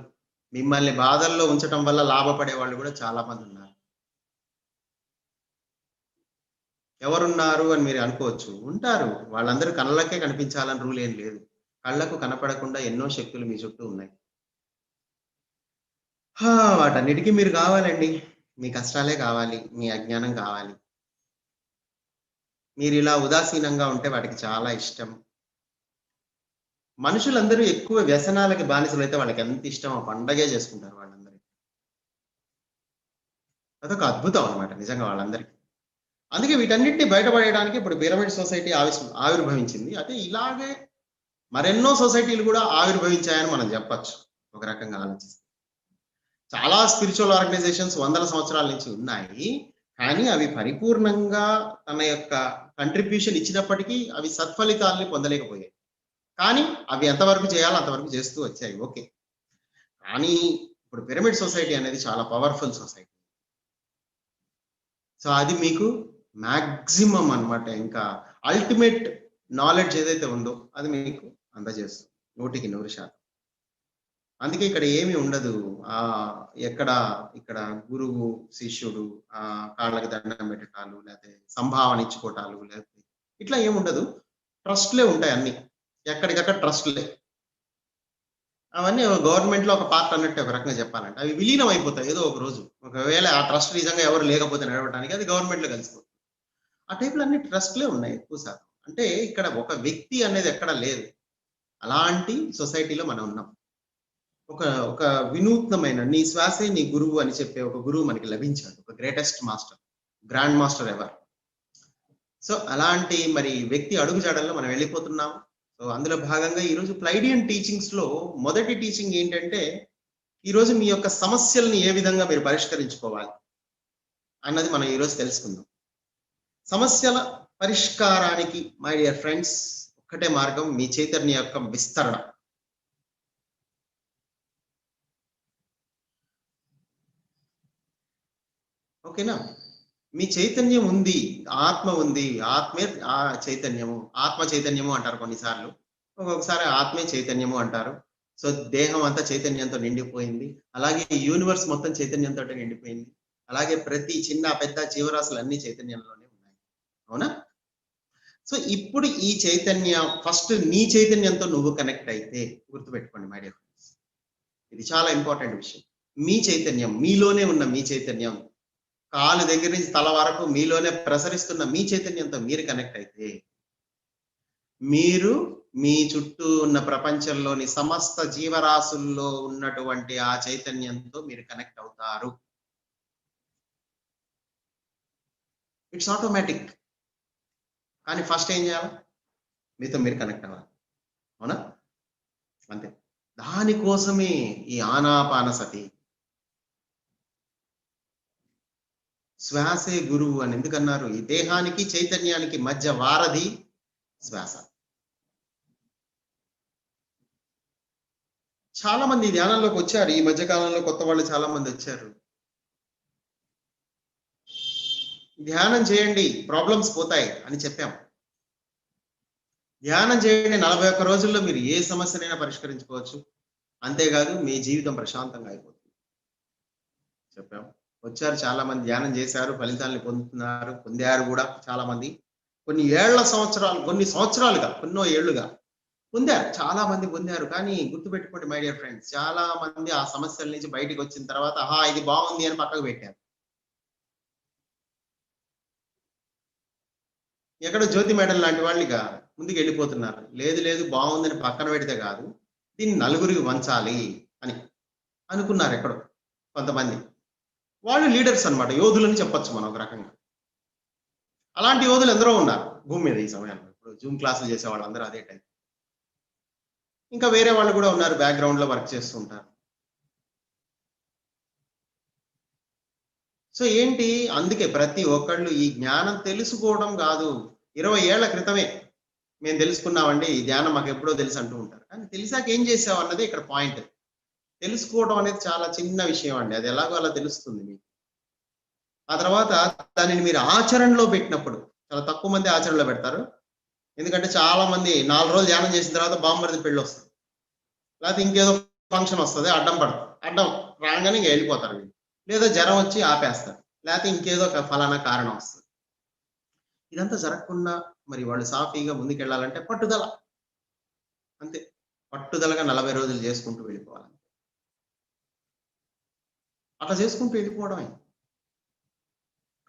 మిమ్మల్ని బాధల్లో ఉంచటం వల్ల లాభపడే వాళ్ళు కూడా చాలా మంది ఉన్నారు. ఎవరున్నారు అని మీరు అనుకోవచ్చు. ఉంటారు. వాళ్ళందరూ కళ్ళకే కనిపించాలని రూల్ ఏం లేదు. కళ్ళకు కనపడకుండా ఎన్నో శక్తులు మీ చుట్టూ ఉన్నాయి. వాటన్నిటికీ మీరు కావాలండి. మీ కష్టాలే కావాలి. మీ అజ్ఞానం కావాలి. మీరు ఇలా ఉదాసీనంగా ఉంటే వాటికి చాలా ఇష్టం. మనుషులందరూ ఎక్కువ వ్యసనాలకి బానిసలైతే వాళ్ళకి ఎంత ఇష్టమో పండగే చేసుకుంటారు వాళ్ళందరూ. అదొక అద్భుతం అన్నమాట నిజంగా వాళ్ళందరికీ. అందుకే వీటన్నిటిని బయటపడేయడానికి ఇప్పుడు పిరమిడ్ సొసైటీ ఆవిర్భవించింది. అయితే ఇలాగే మరెన్నో సొసైటీలు కూడా ఆవిర్భవించాయని మనం చెప్పొచ్చు ఒక రకంగా ఆలోచిస్తే. చాలా స్పిరిచువల్ ఆర్గనైజేషన్స్ వందల సంవత్సరాల నుంచి ఉన్నాయి. కానీ అవి పరిపూర్ణంగా తన యొక్క కంట్రిబ్యూషన్ ఇచ్చినప్పటికీ అవి సత్ఫలితాల్ని పొందలేకపోయాయి. కానీ అవి ఎంతవరకు చేయాలో అంతవరకు చేస్తూ వచ్చాయి. ఓకే. కానీ ఇప్పుడు పిరమిడ్ సొసైటీ అనేది చాలా పవర్ఫుల్ సొసైటీ. సో అది మీకు మాక్సిమం అన్నమాట. ఇంకా అల్టిమేట్ నాలెడ్జ్ ఏదైతే ఉందో అది మీకు అందజేస్తుంది 100%. అందుకే ఇక్కడ ఏమి ఉండదు. ఎక్కడ ఇక్కడ గురువు, శిష్యుడు కాళ్ళకి దండం పెట్టటాలు, లేకపోతే సంభావన ఇచ్చుకోవటాలు, లేకపోతే ఇట్లా ఏముండదు. ట్రస్ట్‌లే ఉంటాయి అన్నీ. ఎక్కడికక్కడ ట్రస్ట్‌లే. అవన్నీ గవర్నమెంట్‌లో ఒక పార్ట్ అన్నట్టే ఒక రకంగా చెప్పాలంటే. అవి విలీనం అయిపోతాయి ఏదో ఒక రోజు. ఒకవేళ ఆ ట్రస్ట్ నిజంగా ఎవరు లేకపోతే నడవడానికి అది గవర్నమెంట్‌లో కలిసిపోతుంది. ఆ టైప్‌లో అన్ని ట్రస్ట్‌లే ఉన్నాయి ఎక్కువ శాతం. అంటే ఇక్కడ ఒక వ్యక్తి అనేది ఎక్కడ లేదు. అలాంటి సొసైటీలో మనం ఉన్నాం. ఒక ఒక వినూత్నమైన నీ శ్వాసే నీ గురువు అని చెప్పే ఒక గురువు మనకి లభించాడు. ఒక greatest master, grand master ever. So అలాంటి మరి వ్యక్తి అడుగుజాడల్లో మనం వెళ్ళిపోతున్నాం. సో అందులో భాగంగా ఈరోజు ప్లైడియన్ టీచింగ్స్ లో మొదటి టీచింగ్ ఏంటంటే, ఈరోజు మీ యొక్క సమస్యల్ని ఏ విధంగా మీరు పరిష్కరించుకోవాలి అన్నది మనం ఈరోజు తెలుసుకుందాం. సమస్యల పరిష్కారానికి మై డియర్ ఫ్రెండ్స్ ఒక్కటే మార్గం, మీ చైతన్య యొక్క విస్తరణ. ఓకేనా? మీ చైతన్యం ఉంది, ఆత్మ ఉంది. ఆత్మే చైతన్యము, ఆత్మ చైతన్యము అంటారు కొన్నిసార్లు. ఒక్కొక్కసారి ఆత్మే చైతన్యము అంటారు. సో దేహం అంతా చైతన్యంతో నిండిపోయింది. అలాగే యూనివర్స్ మొత్తం చైతన్యంతో నిండిపోయింది. అలాగే ప్రతి చిన్న పెద్ద జీవరాశులు అన్ని చైతన్యంలోనే ఉన్నాయి. అవునా? సో ఇప్పుడు ఈ చైతన్యం ఫస్ట్ నీ చైతన్యంతో నువ్వు కనెక్ట్ అయితే, గుర్తుపెట్టుకోండి మై డియర్ ఫ్రెండ్స్, ఇది చాలా ఇంపార్టెంట్ విషయం. మీ చైతన్యం, మీలోనే ఉన్న మీ చైతన్యం, కాలు దగ్గర నుంచి తల వరకు మీలోనే ప్రసరిస్తున్న మీ చైతన్యంతో మీరు కనెక్ట్ అయితే, మీరు మీ చుట్టూ ఉన్న ప్రపంచంలోని సమస్త జీవరాశుల్లో ఉన్నటువంటి ఆ చైతన్యంతో మీరు కనెక్ట్ అవుతారు. It's automatic. కానీ ఫస్ట్ ఏం చేయాలి? మీతో మీరు కనెక్ట్ అవ్వాలి. అవునా? అంతే. దానికోసమే ఈ ఆనాపానసతి. శ్వాసే గురువు అని ఎందుకన్నారు? ఈ దేహానికి చైతన్యానికి మధ్య వారధి శ్వాస. చాలా మంది ధ్యానంలోకి వచ్చారు. ఈ మధ్య కాలంలో కొత్త వాళ్ళు చాలా మంది వచ్చారు. ధ్యానం చేయండి, ప్రాబ్లమ్స్ పోతాయి అని చెప్పాం. ధ్యానం చేయండి, 41 రోజుల్లో మీరు ఏ సమస్యనైనా పరిష్కరించుకోవచ్చు. అంతేకాదు మీ జీవితం ప్రశాంతంగా అయిపోతుంది చెప్పాం. వచ్చారు చాలా మంది, ధ్యానం చేశారు, ఫలితాలను పొందారు కూడా చాలా మంది. కొన్ని సంవత్సరాలుగా, కొన్నో ఏళ్లుగా పొందారు. చాలా మంది పొందారు. కానీ గుర్తుపెట్టుకోండి మై డియర్ ఫ్రెండ్స్, చాలా మంది ఆ సమస్యల నుంచి బయటికి వచ్చిన తర్వాత, ఆహా! ఇది బాగుంది అని పక్కకు పెట్టారు. ఎక్కడో జ్యోతి మేడమ్ లాంటి వాళ్ళు ఇక ముందుకెళ్ళిపోతున్నారు. లేదు లేదు బాగుందని పక్కన పెడితే కాదు, దీన్ని నలుగురికి పంచాలి అని అనుకున్నారు ఎక్కడో కొంతమంది. వాళ్ళు లీడర్స్ అన్నమాట. యోధులని చెప్పొచ్చు మనం ఒక రకంగా. అలాంటి యోధులు ఎందరో ఉన్నారు భూమి మీద ఈ సమయంలో. ఇప్పుడు జూమ్ క్లాసులు చేసే వాళ్ళందరూ అదే టైప్. ఇంకా వేరే వాళ్ళు కూడా ఉన్నారు బ్యాక్‌గ్రౌండ్‌లో వర్క్ చేస్తూ ఉంటారు. సో ఏంటి, అందుకే ప్రతి ఒక్కళ్ళు ఈ జ్ఞానం తెలుసుకోవడం గాదు. 20 ఏళ్ల క్రితమే మేము తెలుసుకున్నామండి. ఈ ధ్యానం మాకెప్పుడో తెలుసు అంటూ ఉంటారు. కానీ తెలిసాక ఏం చేసావు అన్నదే ఇక్కడ పాయింట్. తెలుసుకోవడం అనేది చాలా చిన్న విషయం అండి. అది ఎలాగో అలా తెలుస్తుంది మీకు. ఆ తర్వాత దానిని మీరు ఆచరణలో పెట్టినప్పుడు, చాలా తక్కువ మంది ఆచరణలో పెడతారు. ఎందుకంటే చాలా మంది 4 రోజులు ధ్యానం చేసిన తర్వాత బామ్మర్ది పెళ్ళొస్తది. లేతే ఇంకేదో ఫంక్షన్ వస్తది. అడ్డం పడతారు. అడ్డం రాంగానే ఇంక ఎళ్ళిపోతారు వీళ్ళు. లేదా జరం వచ్చి ఆపేస్తారు. లేతే ఇంకేదో ఒక ఫలానా కారణం వస్తది. ఇదంతా జరగకుండా మరి వాళ్ళు సాఫీగా ముందుకెళ్ళాలంటే పట్టుదల. అంతే. పట్టుదలగా 40 రోజులు చేసుకుంటూ వెళ్ళిపోవాలి. అట్లా చేసుకుంటూ వెళ్ళిపోవడమే.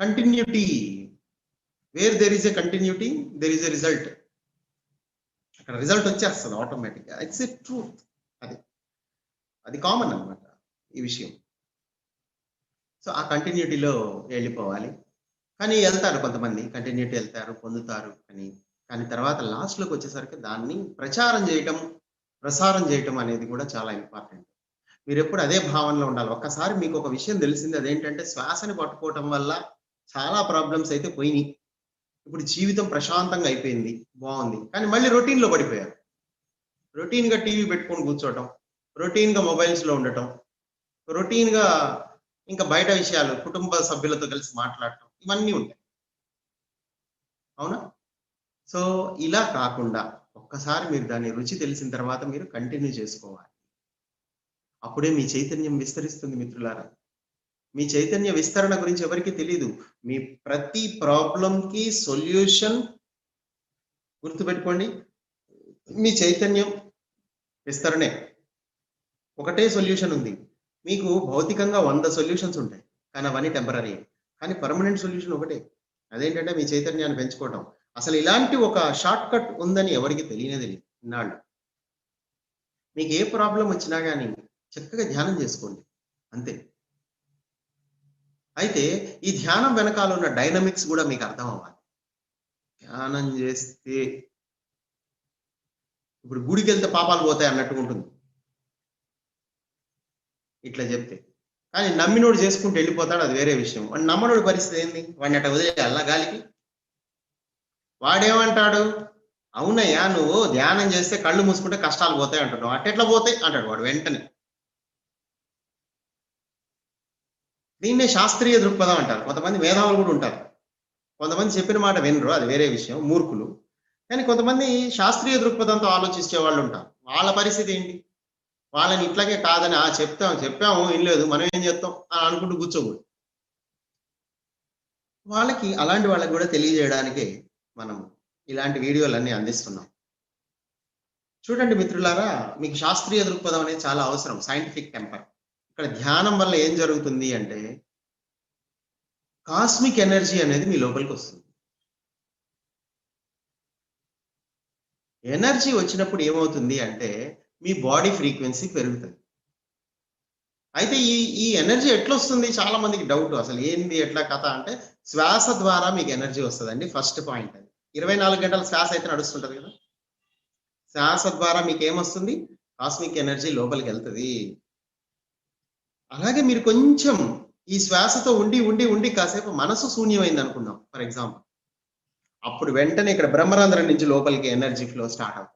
Continuity. Where there is a continuity, there is a result. అక్కడ రిజల్ట్ వచ్చేస్తది ఆటోమేటిక్‌గా. It's a truth. అది. అది కామన్ అన్నమాట ఈ విషయం. సో, ఆ కంటిన్యూటీలో వెళ్ళిపోవాలి. కానీ ఎళ్తారు కొంతమంది. కంటిన్యూటీ ఎళ్తారు, పొందుతారు అని. కానీ తర్వాత లాస్ట్‌లోకొచ్చేసరికి దాన్ని ప్రచారం చేయటం, ప్రసారం చేయటం అనేది కూడా చాలా ఇంపార్టెంట్. మీరెప్పుడు అదే భావనలో ఉండాలి. ఒక్కసారి మీకొక విషయం తెలిసింది. అదేంటంటే శ్వాసని పట్టుకోవటం వల్ల చాలా ప్రాబ్లమ్స్ అయితే పోయినియి. ఇప్పుడు జీవితం ప్రశాంతంగా అయిపోయింది. బావుంది. కానీ మళ్ళీ రొటీన్‌లో పడిపోయారు. రొటీన్‌గా టీవీ పెట్టుకొని కూర్చోవటం, రొటీన్‌గా మొబైల్స్‌లో ఉండటం, రొటీన్‌గా ఇంకా బయట విషయాలు, కుటుంబ సభ్యులతో కలిసి మాట్లాడటం ఇవన్నీ ఉంటాయి. అవునా? సో, ఇలా కాకుండా ఒక్కసారి మీరు దాని రుచి తెలిసిన తర్వాత మీరు కంటిన్యూ చేసుకోవాలి. అప్పుడే మీ చైతన్యం విస్తరిస్తుంది మిత్రులారా. మీ చైతన్య విస్తరణ గురించి ఎవరికీ తెలీదు. మీ ప్రతి ప్రాబ్లమ్‌కి సొల్యూషన్ గుర్తుపెట్టుకోండి. మీ చైతన్యం విస్తరణే. ఒకటే సొల్యూషన్ ఉంది. మీకు భౌతికంగా 100 సొల్యూషన్స్ ఉంటాయి. కానీ అవన్నీ టెంపరరీయే. కానీ పర్మనెంట్ సొల్యూషన్ ఒకటే. అదేంటంటే మీ చైతన్యాన్ని పెంచుకోవటం. అసలు ఇలాంటి ఒక షార్ట్ కట్ ఉందని ఎవరికీ తెలియనే తెలీదు ఇన్నాళ్ళు. మీకు ఏ ప్రాబ్లమ్ వచ్చినా గాని చక్కగా ధ్యానం చేసుకోండి. అంతే. అయితే ఈ ధ్యానం వెనకాల ఉన్న డైనమిక్స్ గూడా మీకు అర్థం అవ్వాలి. ధ్యానం జేస్తే ఇప్పుడు గుడికెళ్తే పాపాలు పోతాయి అన్నట్టుగా ఉంటుంది. ఇట్లా జెప్తే. కానీ నమ్మినోడు చేసుకుంటూ ఎళ్ళిపోతాడు అది వేరే విషయం. వాడు నమ్మనోడి పరిస్థితి ఏంది? వాడిని అట్ట వదిలేయాలా గాలికి? వాడేమంటాడు? అవునయ్యా! నువ్వు ధ్యానం జేస్తే కళ్ళు మూసుకుంటే కష్టాలు పోతాయి అంటున్నావు. అట్టెట్లా పోతాయి? అంటాడు వాడు వెంటనే. దీన్నే శాస్త్రీయ దృక్పథం అంటారు. కొంతమంది మేధావులు గూడా ఉంటారు. కొంతమంది చెప్పిన మాట వినరు. అది వేరే విషయం. మూర్ఖులు. కానీ కొంతమంది శాస్త్రీయ దృక్పథంతో ఆలోచించే వాళ్ళుంటారు. వాళ్ళ పరిస్థితి ఏంటి? వాళ్ళని ఇట్లాగే కాదని చెప్పాము ఇనలేదు. మనం ఏం చేత్తాం అని అనుకుంటూ కూర్చోకూడదు. అలాంటి వాళ్ళకి గూడా తెలియజేయడానికే మనం ఇలాంటి వీడియోలన్నీ అందిస్తున్నాం. చూడండి మిత్రులారా, మీకు శాస్త్రీయ దృక్పథం అనేది చాలా అవసరం. Scientific temper. ఇక్కడ ధ్యానం వల్ల ఏం జరుగుతుంది అంటే, కాస్మిక్ ఎనర్జీ అనేది మీ లోపలికొస్తుంది. ఎనర్జీ వచ్చినప్పుడు ఏమవుతుంది అంటే, మీ బాడీ ఫ్రీక్వెన్సీ పెరుగుతది. అయితే ఈ ఎనర్జీ ఎట్లొస్తుంది? చాలా మందికి డౌట్. అసలు ఏంది? ఎట్లా కథ అంటే, శ్వాస ద్వారా మీకు ఎనర్జీ వస్తదండి. ఫస్ట్ పాయింట్ అది. 24 గంటలు శ్వాస అయితే నడుస్తుంటది గదా! శ్వాస ద్వారా మీకేమొస్తుంది? Cosmic energy లోపలికెళ్తది. అలాగే మీరు కొంచెం ఈ శ్వాసతో ఉండి కాసేపు మనసు శూన్యమైందనుకుందాం ఫర్ ఎగ్జాంపుల్. అప్పుడు వెంటనే ఇక్కడ బ్రహ్మరంధ్రం నుంచి లోపలికి ఎనర్జీ ఫ్లో స్టార్ట్ అవుతుంది.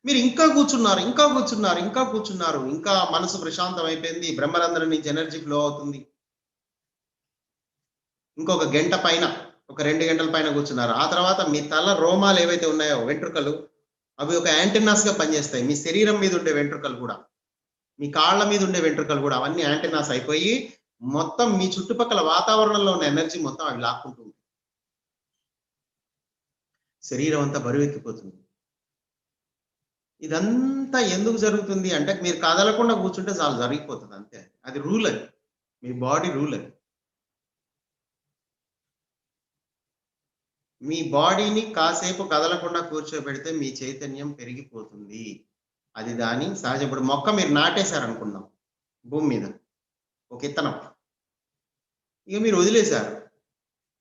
మీరు ఇంకా మనసు ప్రశాంతం అయిపోయింది. బ్రహ్మరంధ్రం నుంచి ఎనర్జీ ఫ్లో అవుతుంది. ఇంకొక గంట పైన, ఒక 2 గంటల పైన కూర్చున్నారు. ఆ తర్వాత మీ తల రోమాలు ఏవైతే ఉన్నాయో వెంట్రుకలు, అవి ఒక యాంటెన్నాస్‌గా పనిచేస్తాయి. మీ శరీరం మీద ఉండే వెంట్రుకలు కూడా. మీ కాళ్ళ మీద ఉండే వెంట్రుకలు కూడా అవన్నీ యాంటెన్నాస్ అయిపోయి, మొత్తం మీ చుట్టుపక్కల వాతావరణంలో ఉన్న ఎనర్జీ మొత్తం అవి లాక్కుంటూ ఉంటాయి. శరీరం అంతా బరువెక్కిపోతుంది. ఇదంతా ఎందుకు జరుగుతుంది అంటే మీరు కదలకుండా కూర్చుంటే చాలు, జరిగిపోతుంది అంతే. అది రూల్, అది మీ బాడీ రూల్. అది మీ బాడీని కాసేపు కదలకుండా కూర్చోబెడితే మీ చైతన్యం పెరిగిపోతుంది. అది దాని సహజం. ఇప్పుడు మొక్క మీరు నాటేశారనుకుందాం భూమి మీద, ఒక ఇత్తనం, ఇక మీరు వదిలేశారు.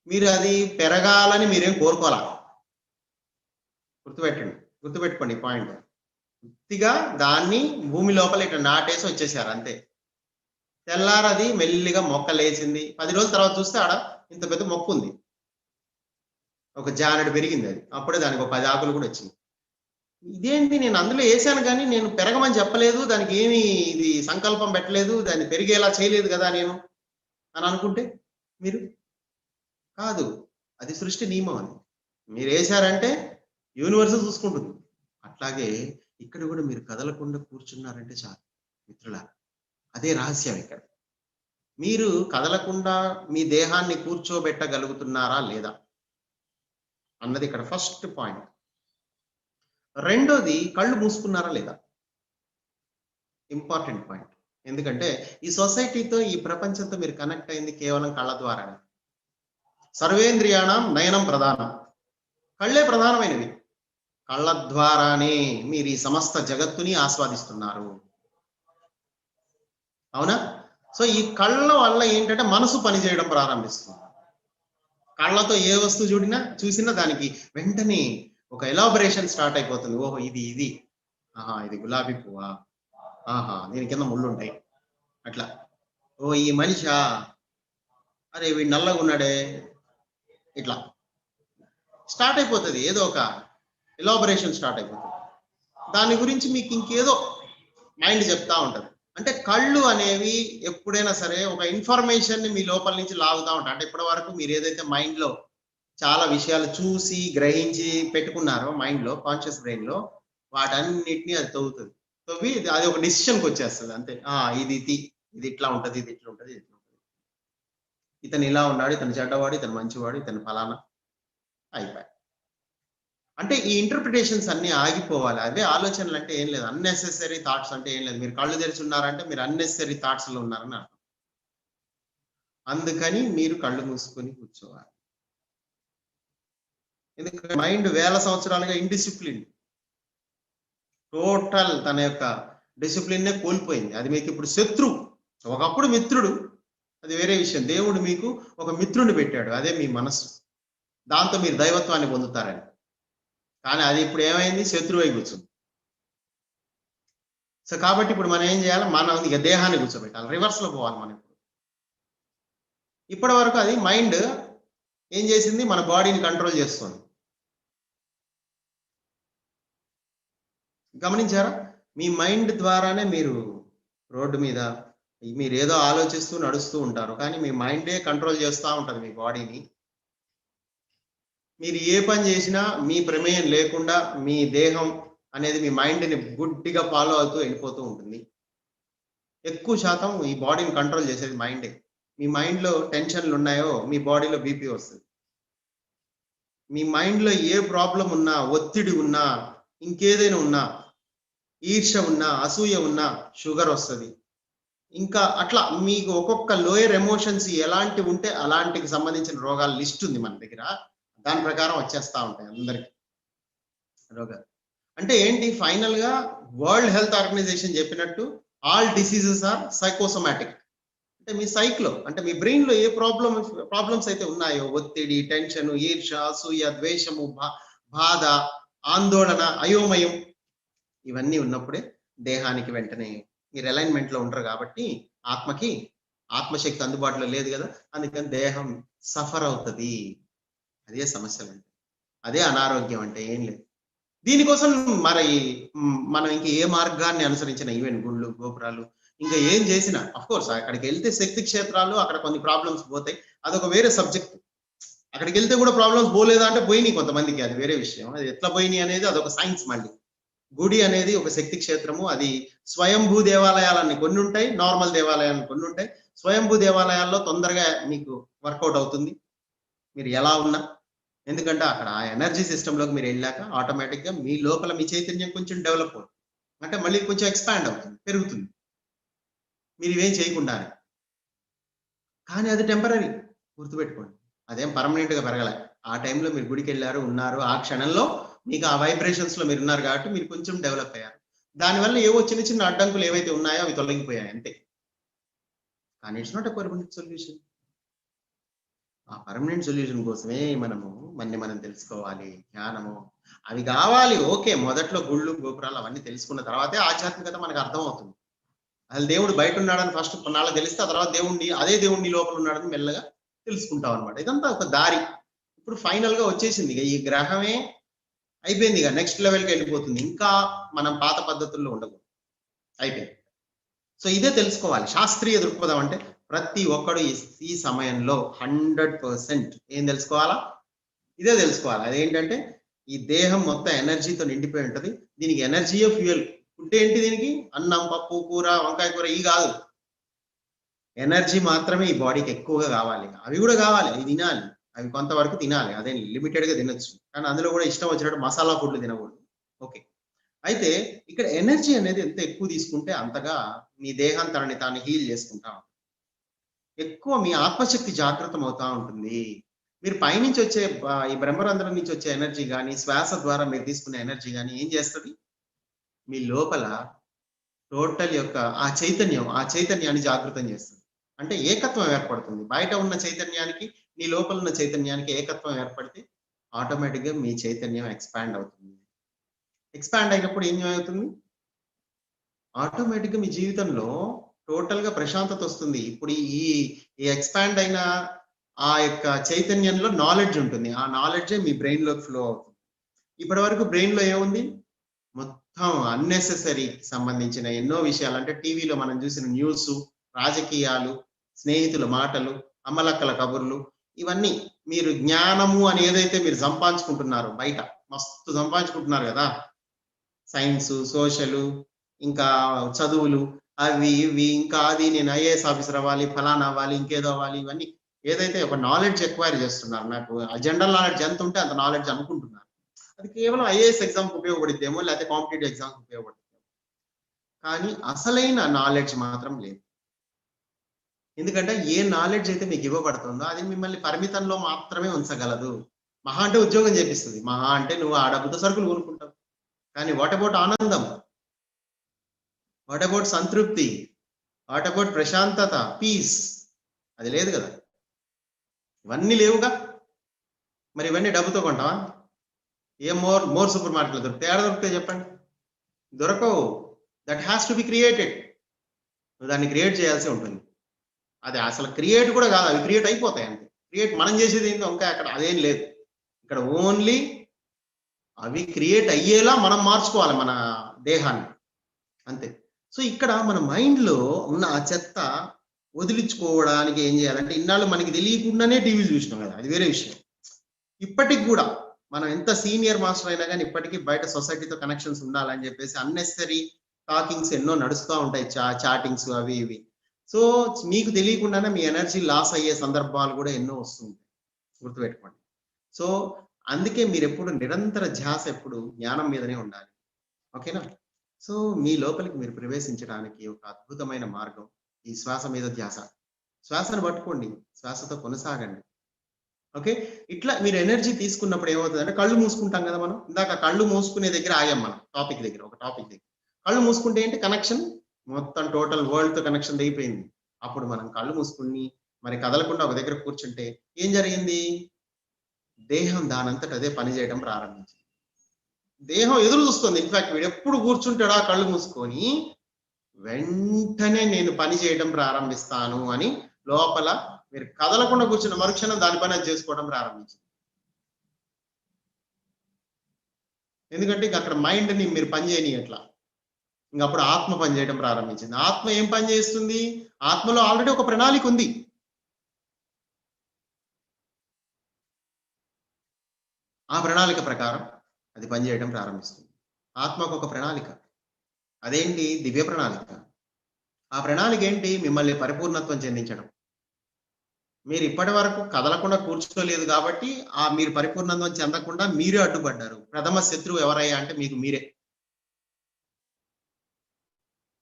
మీరు అది పెరగాలని మీరేం కోరుకోవాలా. గుర్తుపెట్టుకోండి ఈ పాయింట్. పూర్తిగా దాన్ని భూమి లోపల ఇట్లా నాటేసి వచ్చేసారు అంతే. తెల్లారది మెల్లిగా మొక్క లేచింది. 10 రోజుల తర్వాత చూస్తే ఆడ ఇంత పెద్ద మొక్క ఉంది, ఒక జానెడు పెరిగింది. అది అప్పుడే దానికి ఒక 10 ఆకులు కూడా వచ్చింది. ఇదేంటి, నేను అందులో వేసాను కానీ నేను పెరగమని చెప్పలేదు, దానికి ఏమి ఇది సంకల్పం పెట్టలేదు, దాన్ని పెరిగేలా చేయలేదు కదా నేను అని అనుకుంటే మీరు కాదు. అది సృష్టి నియమం. అది మీరు వేశారంటే యూనివర్స్ చూసుకుంటుంది. అట్లాగే ఇక్కడ కూడా మీరు కదలకుండా కూర్చున్నారంటే చాలు మిత్రులారా. అదే రహస్యం. ఇక్కడ మీరు కదలకుండా మీ దేహాన్ని కూర్చోబెట్టగలుగుతున్నారా లేదా అన్నది ఇక్కడ ఫస్ట్ పాయింట్. రెండోది, కళ్ళు మూసుకున్నారా లేదా, ఇంపార్టెంట్ పాయింట్. ఎందుకంటే ఈ సొసైటీతో, ఈ ప్రపంచంతో మీరు కనెక్ట్ అయింది కేవలం కళ్ళ ద్వారానే. సర్వేంద్రియాణం నయనం ప్రధానం. కళ్ళే ప్రధానమైనవి. కళ్ళ ద్వారానే మీరు ఈ సమస్త జగత్తుని ఆస్వాదిస్తున్నారు, అవునా? సో ఈ కళ్ళ వల్ల ఏంటంటే మనసు పనిచేయడం ప్రారంభిస్తుంది. కళ్ళతో ఏ వస్తువు చూసినా దానికి వెంటనే ఒక ఎలాబరేషన్ స్టార్ట్ అయిపోతుంది. ఓహో ఇది ఆహా, ఇది గులాబీ పువ్వా, ఆహా దీని కింద ముళ్ళు ఉంటాయి, అట్లా. ఓ ఈ మనిషా, అరే వీడు నల్లగా ఉన్నాడే, ఇట్లా స్టార్ట్ అయిపోతుంది. ఏదో ఒక ఎలాబరేషన్ స్టార్ట్ అయిపోతుంది. దాని గురించి మీకు ఇంకేదో మైండ్ చెప్తా ఉంటది. అంటే కళ్ళు అనేవి ఎప్పుడైనా సరే ఒక ఇన్ఫర్మేషన్ ని మీ లోపల నుంచి లాగుతూ ఉంటాయి. అంటే ఇప్పటి వరకు మీరు ఏదైతే మైండ్ లో చాలా విషయాలు చూసి గ్రహించి పెట్టుకున్నారో మైండ్ లో, కాన్షియస్ బ్రెయిన్ లో, వాటన్నిటిని అది తవ్వుతుంది. తవ్వి అది ఒక డిసిషన్కి వచ్చేస్తుంది అంతే. ఇది ఇట్లా ఉంటది, ఇది ఇట్లా ఉంటది, ఇది ఇట్లా ఉంటది, ఇతను ఇలా ఉన్నాడు, ఇతను చెడ్డవాడు, ఇతను మంచివాడు, ఇతను ఫలానా, అయిపోయి. అంటే ఈ ఇంటర్ప్రిటేషన్స్ అన్ని ఆగిపోవాలి. అదే ఆలోచనలు అంటే ఏం లేదు, అన్నెసెసరీ థాట్స్ అంటే ఏం లేదు. మీరు కళ్ళు తెరిచి ఉన్నారంటే మీరు అన్నెసెసరీ థాట్స్ లో ఉన్నారని అర్థం. అందుకని మీరు కళ్ళు మూసుకొని కూర్చోవాలి. ఎందుకంటే మైండ్ వేల సంవత్సరాలుగా ఇండిసిప్లిన్, టోటల్ తన యొక్క డిసిప్లిన్ నే కోల్పోయింది. అది మీకు ఇప్పుడు శత్రువు. ఒకప్పుడు మిత్రుడు, అది వేరే విషయం. దేవుడు మీకు ఒక మిత్రుడిని పెట్టాడు, అదే మీ మనస్సు. దాంతో మీరు దైవత్వాన్ని పొందుతారని. కానీ అది ఇప్పుడు ఏమైంది, శత్రువు అయి కూర్చుంది. సో కాబట్టి ఇప్పుడు మనం ఏం చేయాలి, మనం ఇక దేహాన్ని కూర్చోబెట్టాలి, రివర్స్ లో పోవాలి. మనం ఇప్పటి వరకు అది మైండ్ ఏం చేసింది, మన బాడీని కంట్రోల్ చేస్తుంది. గమనించారా? మీ మైండ్ ద్వారానే మీరు రోడ్డు మీద మీరు ఏదో ఆలోచిస్తూ నడుస్తూ ఉంటారు, కానీ మీ మైండే కంట్రోల్ చేస్తూ ఉంటుంది మీ బాడీని. మీరు ఏ పని చేసినా మీ ప్రమేయం లేకుండా మీ దేహం అనేది మీ మైండ్ని గుడ్డిగా ఫాలో అవుతూ వెళ్ళిపోతూ ఉంటుంది. ఎక్కువ శాతం ఈ బాడీని కంట్రోల్ చేసేది మైండే. మీ మైండ్లో టెన్షన్లు ఉన్నాయో మీ బాడీలో బీపీ వస్తుంది. మీ మైండ్లో ఏ ప్రాబ్లం ఉన్నా, ఒత్తిడి ఉన్నా, ఇంకేదైనా ఉన్నా, ఈర్ష ఉన్నా, అసూయ ఉన్నా షుగర్ వస్తుంది. ఇంకా అట్లా మీకు ఒక్కొక్క లోయర్ ఎమోషన్స్ ఎలాంటి ఉంటే అలాంటికి సంబంధించిన రోగాల లిస్ట్ ఉంది మన దగ్గర. దాని ప్రకారం వచ్చేస్తా ఉంటాయి అందరికి రోగాలు. అంటే ఏంటి, ఫైనల్ గా వరల్డ్ హెల్త్ ఆర్గనైజేషన్ చెప్పినట్టు ఆల్ డిసీజెస్ ఆర్ సైకోసోమాటిక్. అంటే మీ సైక్లో, అంటే మీ బ్రెయిన్ లో ఏ ప్రాబ్లమ్స్ అయితే ఉన్నాయో, ఒత్తిడి, టెన్షన్, ఈర్ష, అసూయ, ద్వేషము, బాధ, ఆందోళన, అయోమయం, ఇవన్నీ ఉన్నప్పుడే దేహానికి వెంటనే మీరు అలైన్మెంట్ లో ఉంటారు. కాబట్టి ఆత్మశక్తి అందుబాటులో లేదు కదా, అందుకని దేహం సఫర్ అవుతుంది. అదే సమస్యలు అంటే, అదే అనారోగ్యం అంటే ఏం లేదు. దీనికోసం మరి మనం ఇంకా ఏ మార్గాన్ని అనుసరించిన, ఈవెన్ గుళ్ళు, గోపురాలు, ఇంకా ఏం చేసినా, అఫ్ కోర్స్ అక్కడికి వెళ్తే శక్తి క్షేత్రాలు, అక్కడ కొన్ని ప్రాబ్లమ్స్ పోతాయి, అదొక వేరే సబ్జెక్ట్. అక్కడికి వెళ్తే కూడా ప్రాబ్లమ్స్ పోలేదా అంటే పోయినాయి కొంతమందికి, అది వేరే విషయం. అది ఎట్లా పోయినాయి అనేది అదొక సైన్స్. మళ్ళీ గుడి అనేది ఒక శక్తి క్షేత్రము. అది స్వయంభూ దేవాలయాలన్నీ కొన్ని ఉంటాయి, నార్మల్ దేవాలయాలు కొన్ని ఉంటాయి. స్వయంభూ దేవాలయాల్లో తొందరగా మీకు వర్కౌట్ అవుతుంది మీరు ఎలా ఉన్నా. ఎందుకంటే అక్కడ ఆ ఎనర్జీ సిస్టంలోకి మీరు వెళ్ళాక ఆటోమేటిక్గా మీ లోపల మీ చైతన్యం కొంచెం డెవలప్ అవుతుంది. అంటే మళ్ళీ కొంచెం ఎక్స్పాండ్ అవుతుంది, పెరుగుతుంది మీరు ఇవేం చేయకుండానే. కానీ అది టెంపరరీ, గుర్తుపెట్టుకోండి. అదేం పర్మనెంట్గా పెరగలే. ఆ టైంలో మీరు గుడికి వెళ్ళారు, ఉన్నారు, ఆ క్షణంలో మీకు ఆ వైబ్రేషన్స్ లో మీరు ఉన్నారు కాబట్టి మీరు కొంచెం డెవలప్ అయ్యారు. దానివల్ల ఏవో చిన్న చిన్న అడ్డంకులు ఏవైతే ఉన్నాయో అవి తొలగిపోయాయి అంతే. కానీ it's not a permanent solution. ఆ పర్మనెంట్ సొల్యూషన్ కోసమే మనము మనం తెలుసుకోవాలి, జ్ఞానము అవి కావాలి. ఓకే, మొదట్లో గుళ్ళు గోపురాలు అవన్నీ తెలుసుకున్న తర్వాతే ఆధ్యాత్మికత మనకు అర్థం అవుతుంది. అసలు దేవుడు బయట ఉన్నాడని ఫస్ట్ కొన్నాళ్ళకి తెలిస్తే, ఆ తర్వాత అదే దేవుడిని లోపల ఉన్నాడని మెల్లగా తెలుసుకుంటాం అనమాట. ఇదంతా ఒక దారి. ఇప్పుడు ఫైనల్ గా వచ్చేసింది, ఇక ఈ గ్రహమే అయిపోయింది, ఇక నెక్స్ట్ లెవెల్కి వెళ్ళిపోతుంది. ఇంకా మనం పాత పద్ధతుల్లో ఉండకూడదు, అయిపోయింది. సో ఇదే తెలుసుకోవాలి. శాస్త్రీయ దృక్పథం అంటే ప్రతి ఒక్కడు ఈ సమయంలో 100% ఏం తెలుసుకోవాలా, ఇదే తెలుసుకోవాలి. అదేంటంటే ఈ దేహం మొత్తం ఎనర్జీతో నిండిపోయి ఉంటది. దీనికి ఎనర్జీయే ఫ్యూయల్. ఫుడ్ ఏంటి దీనికి? అన్నం, పప్పు, కూర, వంకాయ కూర ఈ కాదు. ఎనర్జీ మాత్రమే ఈ బాడీకి ఎక్కువగా కావాలి. అవి కూడా కావాలి, అవి తినాలి, అవి కొంతవరకు తినాలి, అదే లిమిటెడ్ గా తినొచ్చు. కానీ అందులో కూడా ఇష్టం వచ్చినట్టు మసాలా ఫుడ్లు తినకూడదు. ఓకే. అయితే ఇక్కడ ఎనర్జీ అనేది ఎంత ఎక్కువ తీసుకుంటే అంతగా మీ దేహం తనని తాను హీల్ చేసుకుంటా, ఎక్కువ మీ ఆత్మశక్తి జాగృతం అవుతా ఉంటుంది. మీరు పైనుంచి వచ్చే ఈ బ్రహ్మరంధ్రం నుంచి వచ్చే ఎనర్జీ కానీ, శ్వాస ద్వారా మీరు తీసుకునే ఎనర్జీ కానీ ఏం చేస్తుంది, మీ లోపల టోటల్ యొక్క ఆ చైతన్యాన్ని జాగృతం చేస్తుంది. అంటే ఏకత్వం ఏర్పడుతుంది. బయట ఉన్న చైతన్యానికి మీ లోపల ఉన్న చైతన్యానికి ఏకత్వం ఏర్పడితే ఆటోమేటిక్గా మీ చైతన్యం ఎక్స్పాండ్ అవుతుంది. ఎక్స్పాండ్ అయినప్పుడు ఏం అవుతుంది, ఆటోమేటిక్గా మీ జీవితంలో టోటల్ గా ప్రశాంతత వస్తుంది. ఇప్పుడు ఈ ఎక్స్పాండ్ అయిన ఆ యొక్క చైతన్యంలో నాలెడ్జ్ ఉంటుంది. ఆ నాలెడ్జే మీ బ్రెయిన్ లోకి ఫ్లో అవుతుంది. ఇప్పటి వరకు బ్రెయిన్ లో ఏముంది, మొత్తం అన్నెసెసరీ సంబంధించిన ఎన్నో విషయాలు. అంటే టీవీలో మనం చూసిన న్యూస్, రాజకీయాలు, స్నేహితుల మాటలు, అమ్మలక్కల కబుర్లు, ఇవన్నీ మీరు జ్ఞానము అని ఏదైతే మీరు సంపాదించుకుంటున్నారో బయట మస్తు సంపాదించుకుంటున్నారు కదా, సైన్స్, సోషల్, ఇంకా చదువులు, అవి ఇవి, ఇంకా అది నేను ఐఏఎస్ ఆఫీసర్ అవ్వాలి, ఫలానా అవ్వాలి, ఇంకేదో అవ్వాలి, ఇవన్నీ ఏదైతే ఒక నాలెడ్జ్ ఎక్వైర్ చేస్తున్నారు. నాకు జనరల్ నాలెడ్జ్ ఎంత ఉంటే అంత నాలెడ్జ్ అనుకుంటున్నారు. అది కేవలం ఐఏఎస్ ఎగ్జామ్కి ఉపయోగపడిద్దేమో, లేకపోతే కాంపిటేటివ్ ఎగ్జామ్కి ఉపయోగపడుతుంది. కానీ అసలైన నాలెడ్జ్ మాత్రం లేదు. ఎందుకంటే ఏ నాలెడ్జ్ అయితే మీకు ఇవ్వబడుతుందో అది మిమ్మల్ని పరిమితంలో మాత్రమే ఉంచగలదు. మహా అంటే ఉద్యోగం చేపిస్తుంది, మహా అంటే నువ్వు ఆ డబ్బుతో సరుకులు కొనుక్కుంటావు. కానీ వాట్ అబౌట్ ఆనందం, వాట్ అబౌట్ సంతృప్తి, వాట్ అబౌట్ ప్రశాంతత, పీస్, అది లేదు కదా. ఇవన్నీ లేవుగా. మరి ఇవన్నీ డబ్బుతో కొంటావా? ఏ మోర్ సూపర్ మార్కెట్లో దొరుకుతాయి? ఏడ దొరుకుతాయి చెప్పండి? దొరకవు. That has to be created. నువ్వు దాన్ని క్రియేట్ చేయాల్సి ఉంటుంది. అది అసలు క్రియేట్ కూడా కాదు, అవి క్రియేట్ అయిపోతాయి అంతే. క్రియేట్ మనం చేసేది ఏంటో ఇంకా అక్కడ అదేం లేదు. ఇక్కడ ఓన్లీ అవి క్రియేట్ అయ్యేలా మనం మార్చుకోవాలి మన దేహాన్ని, అంతే. సో ఇక్కడ మన మైండ్ లో ఉన్న ఆ చెత్త వదిలించుకోవడానికి ఏం చేయాలంటే, ఇన్నాళ్ళు మనకి తెలియకుండానే టీవీలు చూసినాం కదా, అది వేరే విషయం. ఇప్పటికి కూడా మనం ఎంత సీనియర్ మాస్టర్ అయినా కానీ ఇప్పటికీ బయట సొసైటీతో కనెక్షన్స్ ఉండాలని చెప్పేసి అన్నెసరీ టాకింగ్స్ ఎన్నో నడుస్తూ ఉంటాయి, చాటింగ్స్ అవి ఇవి. సో మీకు తెలియకుండానే మీ ఎనర్జీ లాస్ అయ్యే సందర్భాలు కూడా ఎన్నో వస్తుంటాయి, గుర్తుపెట్టుకోండి. సో అందుకే మీరు ఎప్పుడు నిరంతర ధ్యాస ఎప్పుడు జ్ఞానం మీదనే ఉండాలి. ఓకేనా? సో మీ లోపలికి మీరు ప్రవేశించడానికి ఒక అద్భుతమైన మార్గం ఈ శ్వాస మీద ధ్యాస. శ్వాసను పట్టుకోండి, శ్వాసతో కొనసాగండి. ఓకే. ఇట్లా మీరు ఎనర్జీ తీసుకున్నప్పుడు ఏమవుతుంది అంటే, కళ్ళు మూసుకుంటాం కదా మనం. ఇందాక కళ్ళు మూసుకునే దగ్గర ఆగాం మనం, టాపిక్ దగ్గర, ఒక టాపిక్ దగ్గర. కళ్ళు మూసుకుంటే ఏంటి, కనెక్షన్ మొత్తం టోటల్ వరల్డ్ తో కనెక్షన్ అయిపోయింది. అప్పుడు మనం కళ్ళు మూసుకుని మరి కదలకుండా ఒక దగ్గర కూర్చుంటే ఏం జరిగింది, దేహం దానంతట అదే పని చేయడం ప్రారంభించింది. దేహం ఎదురు చూస్తుంది. ఇన్ఫాక్ట్ వీడు ఎప్పుడు కూర్చుంటాడా కళ్ళు మూసుకొని, వెంటనే నేను పని చేయడం ప్రారంభిస్తాను అని లోపల మీరు కదలకుండా కూర్చున్న మరుక్షణం దాని పని అది చేసుకోవడం ప్రారంభించింది. ఎందుకంటే ఇక అక్కడ మైండ్ ని మీరు పని చేయని ఎట్లా, ఇంకప్పుడు ఆత్మ పని చేయడం ప్రారంభించింది. ఆత్మ ఏం పని చేస్తుంది, ఆత్మలో ఆల్రెడీ ఒక ప్రణాళిక ఉంది. ఆ ప్రణాళిక ప్రకారం అది పనిచేయడం ప్రారంభిస్తుంది. ఆత్మకు ఒక ప్రణాళిక, అదేంటి, దివ్య ప్రణాళిక. ఆ ప్రణాళిక ఏంటి, మిమ్మల్ని పరిపూర్ణత్వం చెందించడం. మీరు ఇప్పటి వరకు కదలకుండా కూర్చోలేదు కాబట్టి మీరు పరిపూర్ణందం చెందకుండా మీరే అడ్డుపడ్డారు. ప్రథమ శత్రువు ఎవరయ్యా అంటే మీకు మీరే.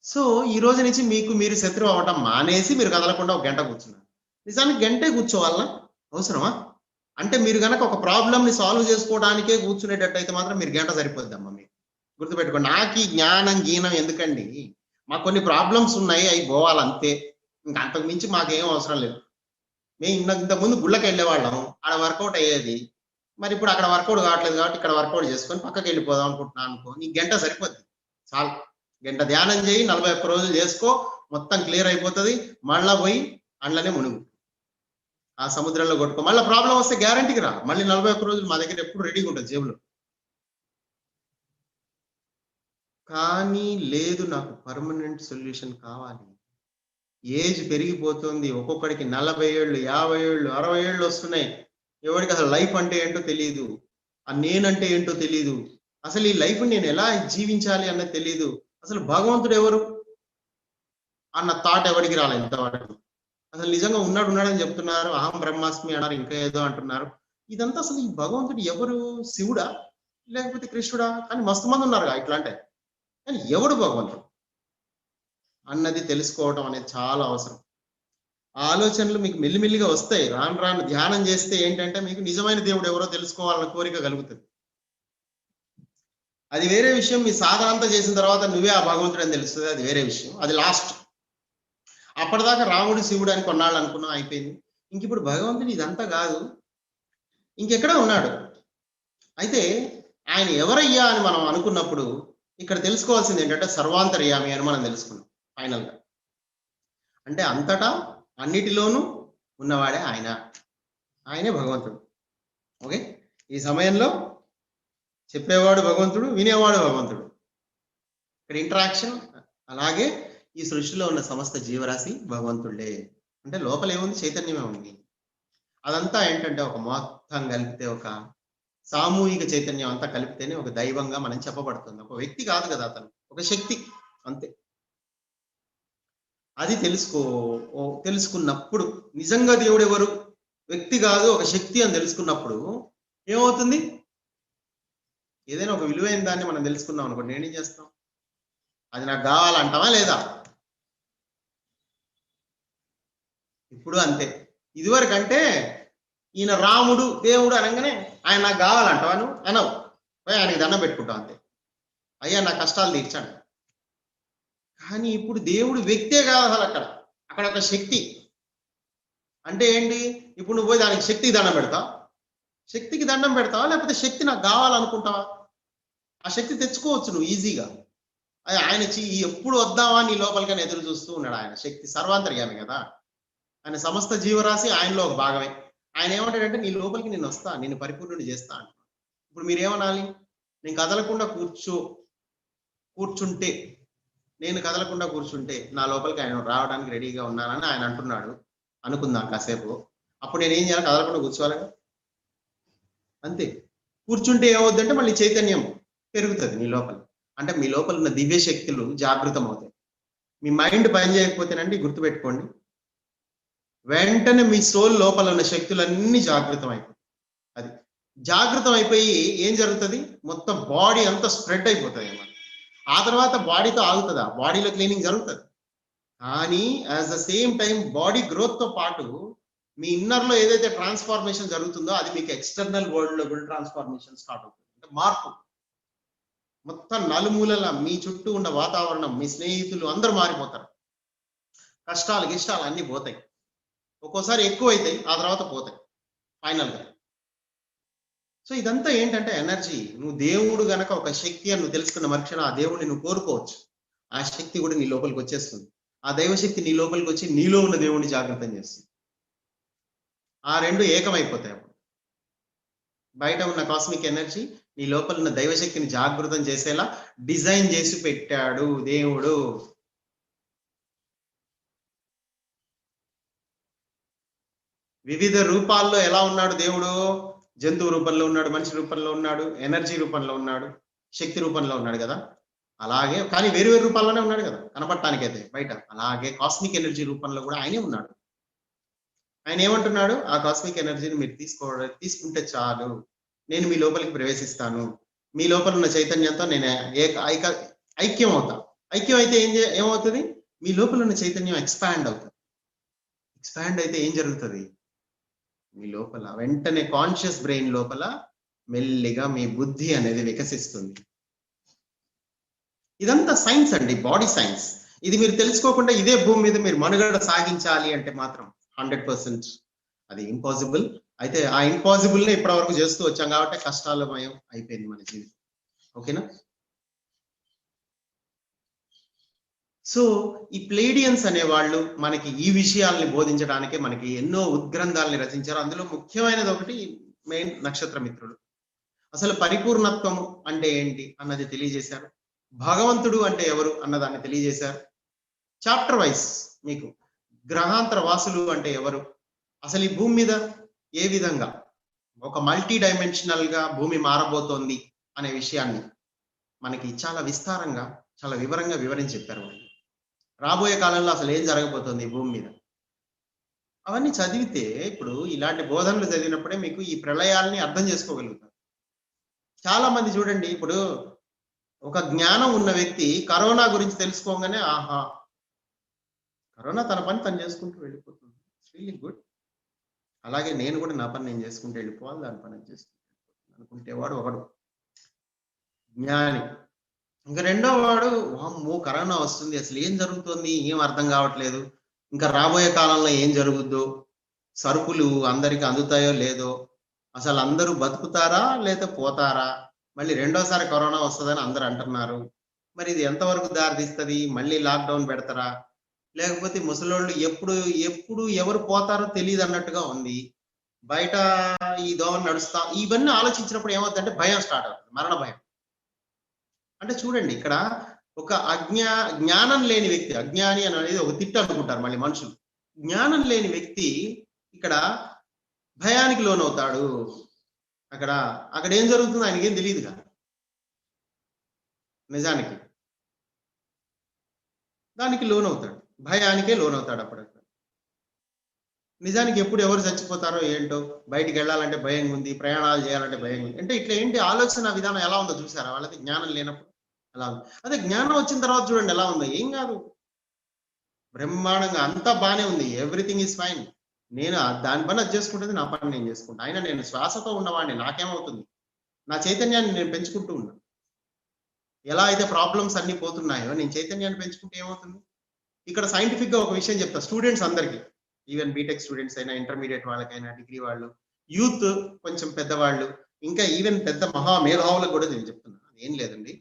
సో ఈ రోజు నుంచి మీకు మీరు శత్రువు అవ్వటం మానేసి మీరు కదలకుండా ఒక గంట కూర్చున్నారు. నిజానికి గంటే కూర్చోవాలనా? అవసరమా? అంటే మీరు గనక ఒక ప్రాబ్లమ్‌ని సాల్వ్ చేసుకోవడానికే కూర్చునేటట్టయితే మాత్రం మీరు గంట సరిపోద్దమ్మా మీకు. గుర్తుపెట్టుకోండి. నాకీ జ్ఞానం, గీనం ఎందుకండి? మాకు కొన్ని ప్రాబ్లమ్స్ ఉన్నాయి. అయి పోవాలంతే. ఇంక అంతకు మించి మాకేం అవసరం లేదు. మేము ఇంతకుముందు గుళ్ళకెళ్ళేవాళ్ళం. ఆడ వర్కౌట్ అయ్యేది. మరి ఇప్పుడు అక్కడ వర్కౌట్ కావట్లేదు కాబట్టి ఇక్కడ వర్కౌట్ చేసుకొని పక్కకెళ్ళిపోదాం అనుకుంటున్నాను అనుకో. నీకు గంట సరిపోద్ది. చాలు. గంట ధ్యానం చేయి, 41 రోజులు చేసుకో, మొత్తం క్లియర్ అయిపోతది. మళ్ళా పోయి అందులోనే మునుగు. ఆ సముద్రంలో కొట్టుకో. మళ్ళీ ప్రాబ్లం వస్తే గ్యారంటీకి రా. మళ్ళీ 41 రోజులు మా దగ్గర ఎప్పుడు రెడీగా ఉంటుంది జేబులో. కానీ లేదు, నాకు పర్మనెంట్ సొల్యూషన్ కావాలి. ఏజ్ పెరిగిపోతుంది. ఒక్కొక్కడికి 40 ఏళ్ళు, 50 ఏళ్ళు, 60 ఏళ్ళు వస్తున్నాయి. ఎవరికి అసలు లైఫ్ అంటే ఏంటో తెలియదు. ఆ నేనంటే ఏంటో తెలియదు. అసలు ఈ లైఫ్ నేను ఎలా జీవించాలి అన్నది తెలియదు. అసలు భగవంతుడు ఎవరు అన్న థాట్ ఎవరికి రాలే ఇంతవరకు. అసలు నిజంగా ఉన్నాడని చెప్తున్నారు. అహం బ్రహ్మాస్మి అన్నారు, ఇంకా ఏదో అంటున్నారు. ఇదంతా అసలు ఈ భగవంతుడు ఎవరు? శివుడా లేకపోతే కృష్ణుడా? కానీ మస్తు మంది ఉన్నారు ఇట్లా అంటే. కానీ ఎవడు భగవంతుడు అన్నది తెలుసుకోవడం అనేది చాలా అవసరం. ఆ ఆలోచనలు మీకు మెల్లిమెల్లిగా వస్తాయి. రాను రాను ధ్యానం చేస్తే ఏంటంటే మీకు నిజమైన దేవుడు ఎవరో తెలుసుకోవాలన్న కోరిక కలుగుతుంది. అది వేరే విషయం. మీ సాధన అంతా చేసిన తర్వాత నువ్వే ఆ భగవంతుడు అని తెలుస్తుంది. అది వేరే విషయం. అది లాస్ట్. అప్పటిదాకా రాముడు శివుడు అని కొన్నాళ్ళు అనుకున్నాం, అయిపోయింది. ఇంక ఇప్పుడు భగవంతుడు ఇదంతా కాదు, ఇంకెక్కడ ఉన్నాడు. అయితే ఆయన ఎవరయ్యా అని మనం అనుకున్నప్పుడు ఇక్కడ తెలుసుకోవాల్సింది ఏంటంటే సర్వాంతర్యామి అని మనం తెలుసుకున్నాం ఫైనల్ గా. అంటే అంతటా అన్నిటిలోనూ ఉన్నవాడే ఆయన. ఆయనే భగవంతుడు. ఓకే. ఈ సమయంలో చెప్పేవాడు భగవంతుడు, వినేవాడు భగవంతుడు. ఇక్కడ ఇంటరాక్షన్. అలాగే ఈ సృష్టిలో ఉన్న సమస్త జీవరాశి భగవంతుడే. అంటే లోపల ఏముంది? చైతన్యమే ఉంది. అదంతా ఏంటంటే ఒక మొత్తం కలిపితే, ఒక సామూహిక చైతన్యం అంతా కలిపితేనే ఒక దైవంగా మనం చెప్పబడుతుంది. ఒక వ్యక్తి కాదు కదా అతను, ఒక శక్తి అంతే. అది తెలుసుకున్నప్పుడు నిజంగా దేవుడు ఎవరు? వ్యక్తి కాదు, ఒక శక్తి అని తెలుసుకున్నప్పుడు ఏమవుతుంది? ఏదైనా ఒక విలువైన దాన్ని మనం తెలుసుకున్నాం అనుకోండి, నేనేం చేస్తాం? అది నాకు కావాలంటావా లేదా? ఇప్పుడు అంతే. ఇదివరకు అంటే ఈయన రాముడు దేవుడు అనగానే ఆయన నాకు కావాలంటావా నువ్వు అనవు, పోయి ఆయనకి దండం పెట్టుకుంటావు అంతే. అయ్యా నా కష్టాలు తీర్చాడు. కానీ ఇప్పుడు దేవుడు వ్యక్తే కాదు అక్కడ ఒక శక్తి. అంటే ఏంటి? ఇప్పుడు నువ్వు పోయి దానికి శక్తికి దండం పెడతావు. శక్తికి దండం పెడతావా లేకపోతే శక్తి నాకు కావాలనుకుంటావా? ఆ శక్తి తెచ్చుకోవచ్చు నువ్వు ఈజీగా. ఆయన ఎప్పుడు వద్దామా నీ లోపలికని ఎదురు చూస్తూ ఉన్నాడు. ఆయన శక్తి సర్వాంతర్యామి కదా. ఆయన సమస్త జీవరాశి ఆయనలో ఒక భాగమే. ఆయన ఏమంటాడంటే నీ లోపలికి నేను వస్తా, నేను పరిపూర్ణుని చేస్తా అంటున్నాను. ఇప్పుడు మీరేమనాలి? నేను కదలకుండా కూర్చుంటే నేను కదలకుండా కూర్చుంటే నా లోపలికి ఆయన రావడానికి రెడీగా ఉన్నానని ఆయన అంటున్నాడు అనుకుందాం కాసేపు. అప్పుడు నేను ఏం చేయాలి? కదలకుండా కూర్చోవాలి అంతే. కూర్చుంటే ఏమవుద్దంటే మళ్ళీ చైతన్యం పెరుగుతుంది నీ లోపల. అంటే మీ లోపల ఉన్న దివ్య శక్తులు జాగృతం అవుతాయి. మీ మైండ్ పని చేయకపోతేనండి గుర్తుపెట్టుకోండి, వెంటనే మీ సోల్ లోపల ఉన్న శక్తులన్నీ జాగృతం అయిపోతాయి. అది జాగృతం అయిపోయి ఏం జరుగుతుంది? మొత్తం బాడీ అంతా స్ప్రెడ్ అయిపోతుంది అన్నమాట. ఆ తర్వాత బాడీతో ఆగుతుందా? బాడీలో క్లీనింగ్ జరుగుతుంది. కానీ as the same time body growth తో పాటు మీ ఇన్నర్ లో ఏదైతే ట్రాన్స్ఫార్మేషన్ జరుగుతుందో అది మీకు ఎక్స్టర్నల్ వరల్డ్ లో కూడా ట్రాన్స్ఫార్మేషన్ స్టార్ట్ అవుతుంది. అంటే మార్పు మొత్తం నలుమూలల మీ చుట్టూ ఉన్న వాతావరణం, మీ స్నేహితులు అందరూ మారిపోతారు. కష్టాలు గిష్టాలు అన్ని పోతాయి. ఒక్కోసారి ఎక్కువ అవుతాయి, ఆ తర్వాత పోతాయి ఫైనల్ గా. సో ఇదంతా ఏంటంటే ఎనర్జీ. నువ్వు దేవుడు గనక ఒక శక్తి అని నువ్వు తెలుసుకున్న మరుక్షణం ఆ దేవుడిని నువ్వు కోరుకోవచ్చు. ఆ శక్తి కూడా నీ లోపలికి వచ్చేస్తుంది. ఆ దైవశక్తి నీ లోపలికి వచ్చి నీలో ఉన్న దేవుడిని జాగ్రత్తం చేస్తుంది. ఆ రెండు ఏకమైపోతాయి. అప్పుడు బయట ఉన్న కాస్మిక్ ఎనర్జీ నీ లోపల ఉన్న దైవశక్తిని జాగృతం చేసేలా డిజైన్ చేసి పెట్టాడు దేవుడు. వివిధ రూపాల్లో ఎలా ఉన్నాడు దేవుడు? జంతువు రూపంలో ఉన్నాడు, మనిషి రూపంలో ఉన్నాడు, ఎనర్జీ రూపంలో ఉన్నాడు, శక్తి రూపంలో ఉన్నాడు కదా. అలాగే కానీ వేరు వేరు రూపాల్లోనే ఉన్నాడు కదా కనపడటానికైతే బయట. అలాగే కాస్మిక్ ఎనర్జీ రూపంలో కూడా ఆయనే ఉన్నాడు. ఆయన ఏమంటున్నాడు? ఆ కాస్మిక్ ఎనర్జీని మీరు తీసుకుంటే చాలు, నేను మీ లోపలికి ప్రవేశిస్తాను, మీ లోపల ఉన్న చైతన్యంతో నేను ఐక్యం అవుతా. ఐక్యం అయితే ఏమవుతుంది? మీ లోపల ఉన్న చైతన్యం ఎక్స్పాండ్ అవుతుంది. ఎక్స్పాండ్ అయితే ఏం జరుగుతుంది? మీ లోపల వెంటనే కాన్షియస్ బ్రెయిన్ లోపల మెల్లిగా మీ బుద్ధి అనేది వికసిస్తుంది. ఇదంతా సైన్స్ అండి, బాడీ సైన్స్. ఇది మీరు తెలుసుకోకుండా ఇదే భూమి మీద మీరు మనుగడ సాగించాలి అంటే మాత్రం 100% అది ఇంపాసిబుల్. అయితే ఆ ఇంపాసిబుల్ ని ఇప్పటి వరకు చేస్తూ వచ్చాం కాబట్టి కష్టాలమయం అయిపోయింది మన జీవితం. ఓకేనా? సో ఈ ప్లేడియన్స్ అనే వాళ్ళు మనకి ఈ విషయాల్ని బోధించడానికి మనకి ఎన్నో ఉద్గ్రంథాలని రచించారు. అందులో ముఖ్యమైనది ఒకటి మెయిన్ నక్షత్ర మిత్రులు. అసలు పరిపూర్ణత్వం అంటే ఏంటి అన్నది తెలియజేశారు. భగవంతుడు అంటే ఎవరు అన్నదాన్ని తెలియజేశారు. చాప్టర్ వైస్ మీకు గ్రహాంతర వాసులు అంటే ఎవరు, అసలు ఈ భూమి మీద ఏ విధంగా ఒక మల్టీ డైమెన్షనల్ గా భూమి మారబోతోంది అనే విషయాన్ని మనకి చాలా విస్తారంగా, చాలా వివరంగా వివరించి చెప్పారు వాళ్ళు. రాబోయే కాలంలో అసలు ఏం జరగబోతోంది ఈ భూమి మీద అవన్నీ చదివితే, ఇప్పుడు ఇలాంటి బోధనలు చదివినప్పుడే మీకు ఈ ప్రళయాల్ని అర్థం చేసుకోగలుగుతారు. చాలా మంది చూడండి, ఇప్పుడు ఒక జ్ఞానం ఉన్న వ్యక్తి కరోనా గురించి తెలుసుకోగానే ఆహా, కరోనా తన పని తను చేసుకుంటూ వెళ్ళిపోతుంది, ఇట్స్ రియల్లీ గుడ్. అలాగే నేను కూడా నా పని నేను చేసుకుంటూ వెళ్ళిపోవాలి, దాని పని చేసుకుంటూ అనుకుంటేవాడు ఒకడు జ్ఞాని. ఇంకా రెండో వాడు వామ్మో కరోనా వస్తుంది, అసలు ఏం జరుగుతుంది ఏం అర్థం కావట్లేదు, ఇంకా రాబోయే కాలంలో ఏం జరుగుద్దో, సరుకులు అందరికి అందుతాయో లేదో, అసలు అందరూ బతుకుతారా లేదా పోతారా, మళ్ళీ రెండోసారి కరోనా వస్తుందని అందరు అంటున్నారు, మరి ఇది ఎంతవరకు దారితీస్తుంది, మళ్ళీ లాక్డౌన్ పెడతారా, లేకపోతే ముసలోళ్ళు ఎప్పుడు ఎప్పుడు ఎవరు పోతారో తెలియదు అన్నట్టుగా ఉంది. బయట ఈ దోవన నడుస్తా, ఇవన్నీ ఆలోచించినప్పుడు ఏమవుతుందంటే భయం స్టార్ట్ అవుతుంది, మరణ భయం. అంటే చూడండి ఇక్కడ ఒక జ్ఞానం లేని వ్యక్తి, అజ్ఞాని అనేది ఒక తిట్టు అనుకుంటారు మళ్ళీ మనుషులు. జ్ఞానం లేని వ్యక్తి ఇక్కడ భయానికి లోనవుతాడు. అక్కడ అక్కడ ఏం జరుగుతుందో ఆయనకి ఏం తెలియదుగా నిజానికి, దానికి లోనవుతాడు, భయానికే లోనవుతాడు. అప్పుడక్కడ నిజానికి ఎప్పుడు ఎవరు చచ్చిపోతారో ఏంటో, బయటికి వెళ్ళాలంటే భయం ఉంది, ప్రయాణాలు చేయాలంటే భయం ఉంది. అంటే ఇట్లా ఏంటి ఆలోచన విధానం ఎలా ఉందో చూసారా వాళ్ళది, జ్ఞానం లేనప్పుడు అలా ఉంది. అదే జ్ఞానం వచ్చిన తర్వాత చూడండి ఎలా ఉందో, ఏం కాదు, బ్రహ్మాండంగా అంతా బానే ఉంది, ఎవ్రీథింగ్ ఈజ్ ఫైన్, నేను దాని పని అది చేసుకుంటుంది, నా పని నేను చేసుకుంటా, అయినా నేను శ్వాసతో ఉన్నవాడిని, నాకేమవుతుంది, నా చైతన్యాన్ని నేను పెంచుకుంటూ ఉన్నా. ఎలా అయితే ప్రాబ్లమ్స్ అన్ని పోతున్నాయో నేను చైతన్యాన్ని పెంచుకుంటే ఏమవుతుంది. ఇక్కడ సైంటిఫిక్ గా ఒక విషయం చెప్తా స్టూడెంట్స్ అందరికీ, ఈవెన్ బీటెక్ స్టూడెంట్స్ అయినా, ఇంటర్మీడియట్ వాళ్ళకైనా, డిగ్రీ వాళ్ళు, యూత్, కొంచెం పెద్దవాళ్ళు, ఇంకా ఈవెన్ పెద్ద మహా మేధావులకు కూడా నేను చెప్తున్నాను, ఏం లేదండి,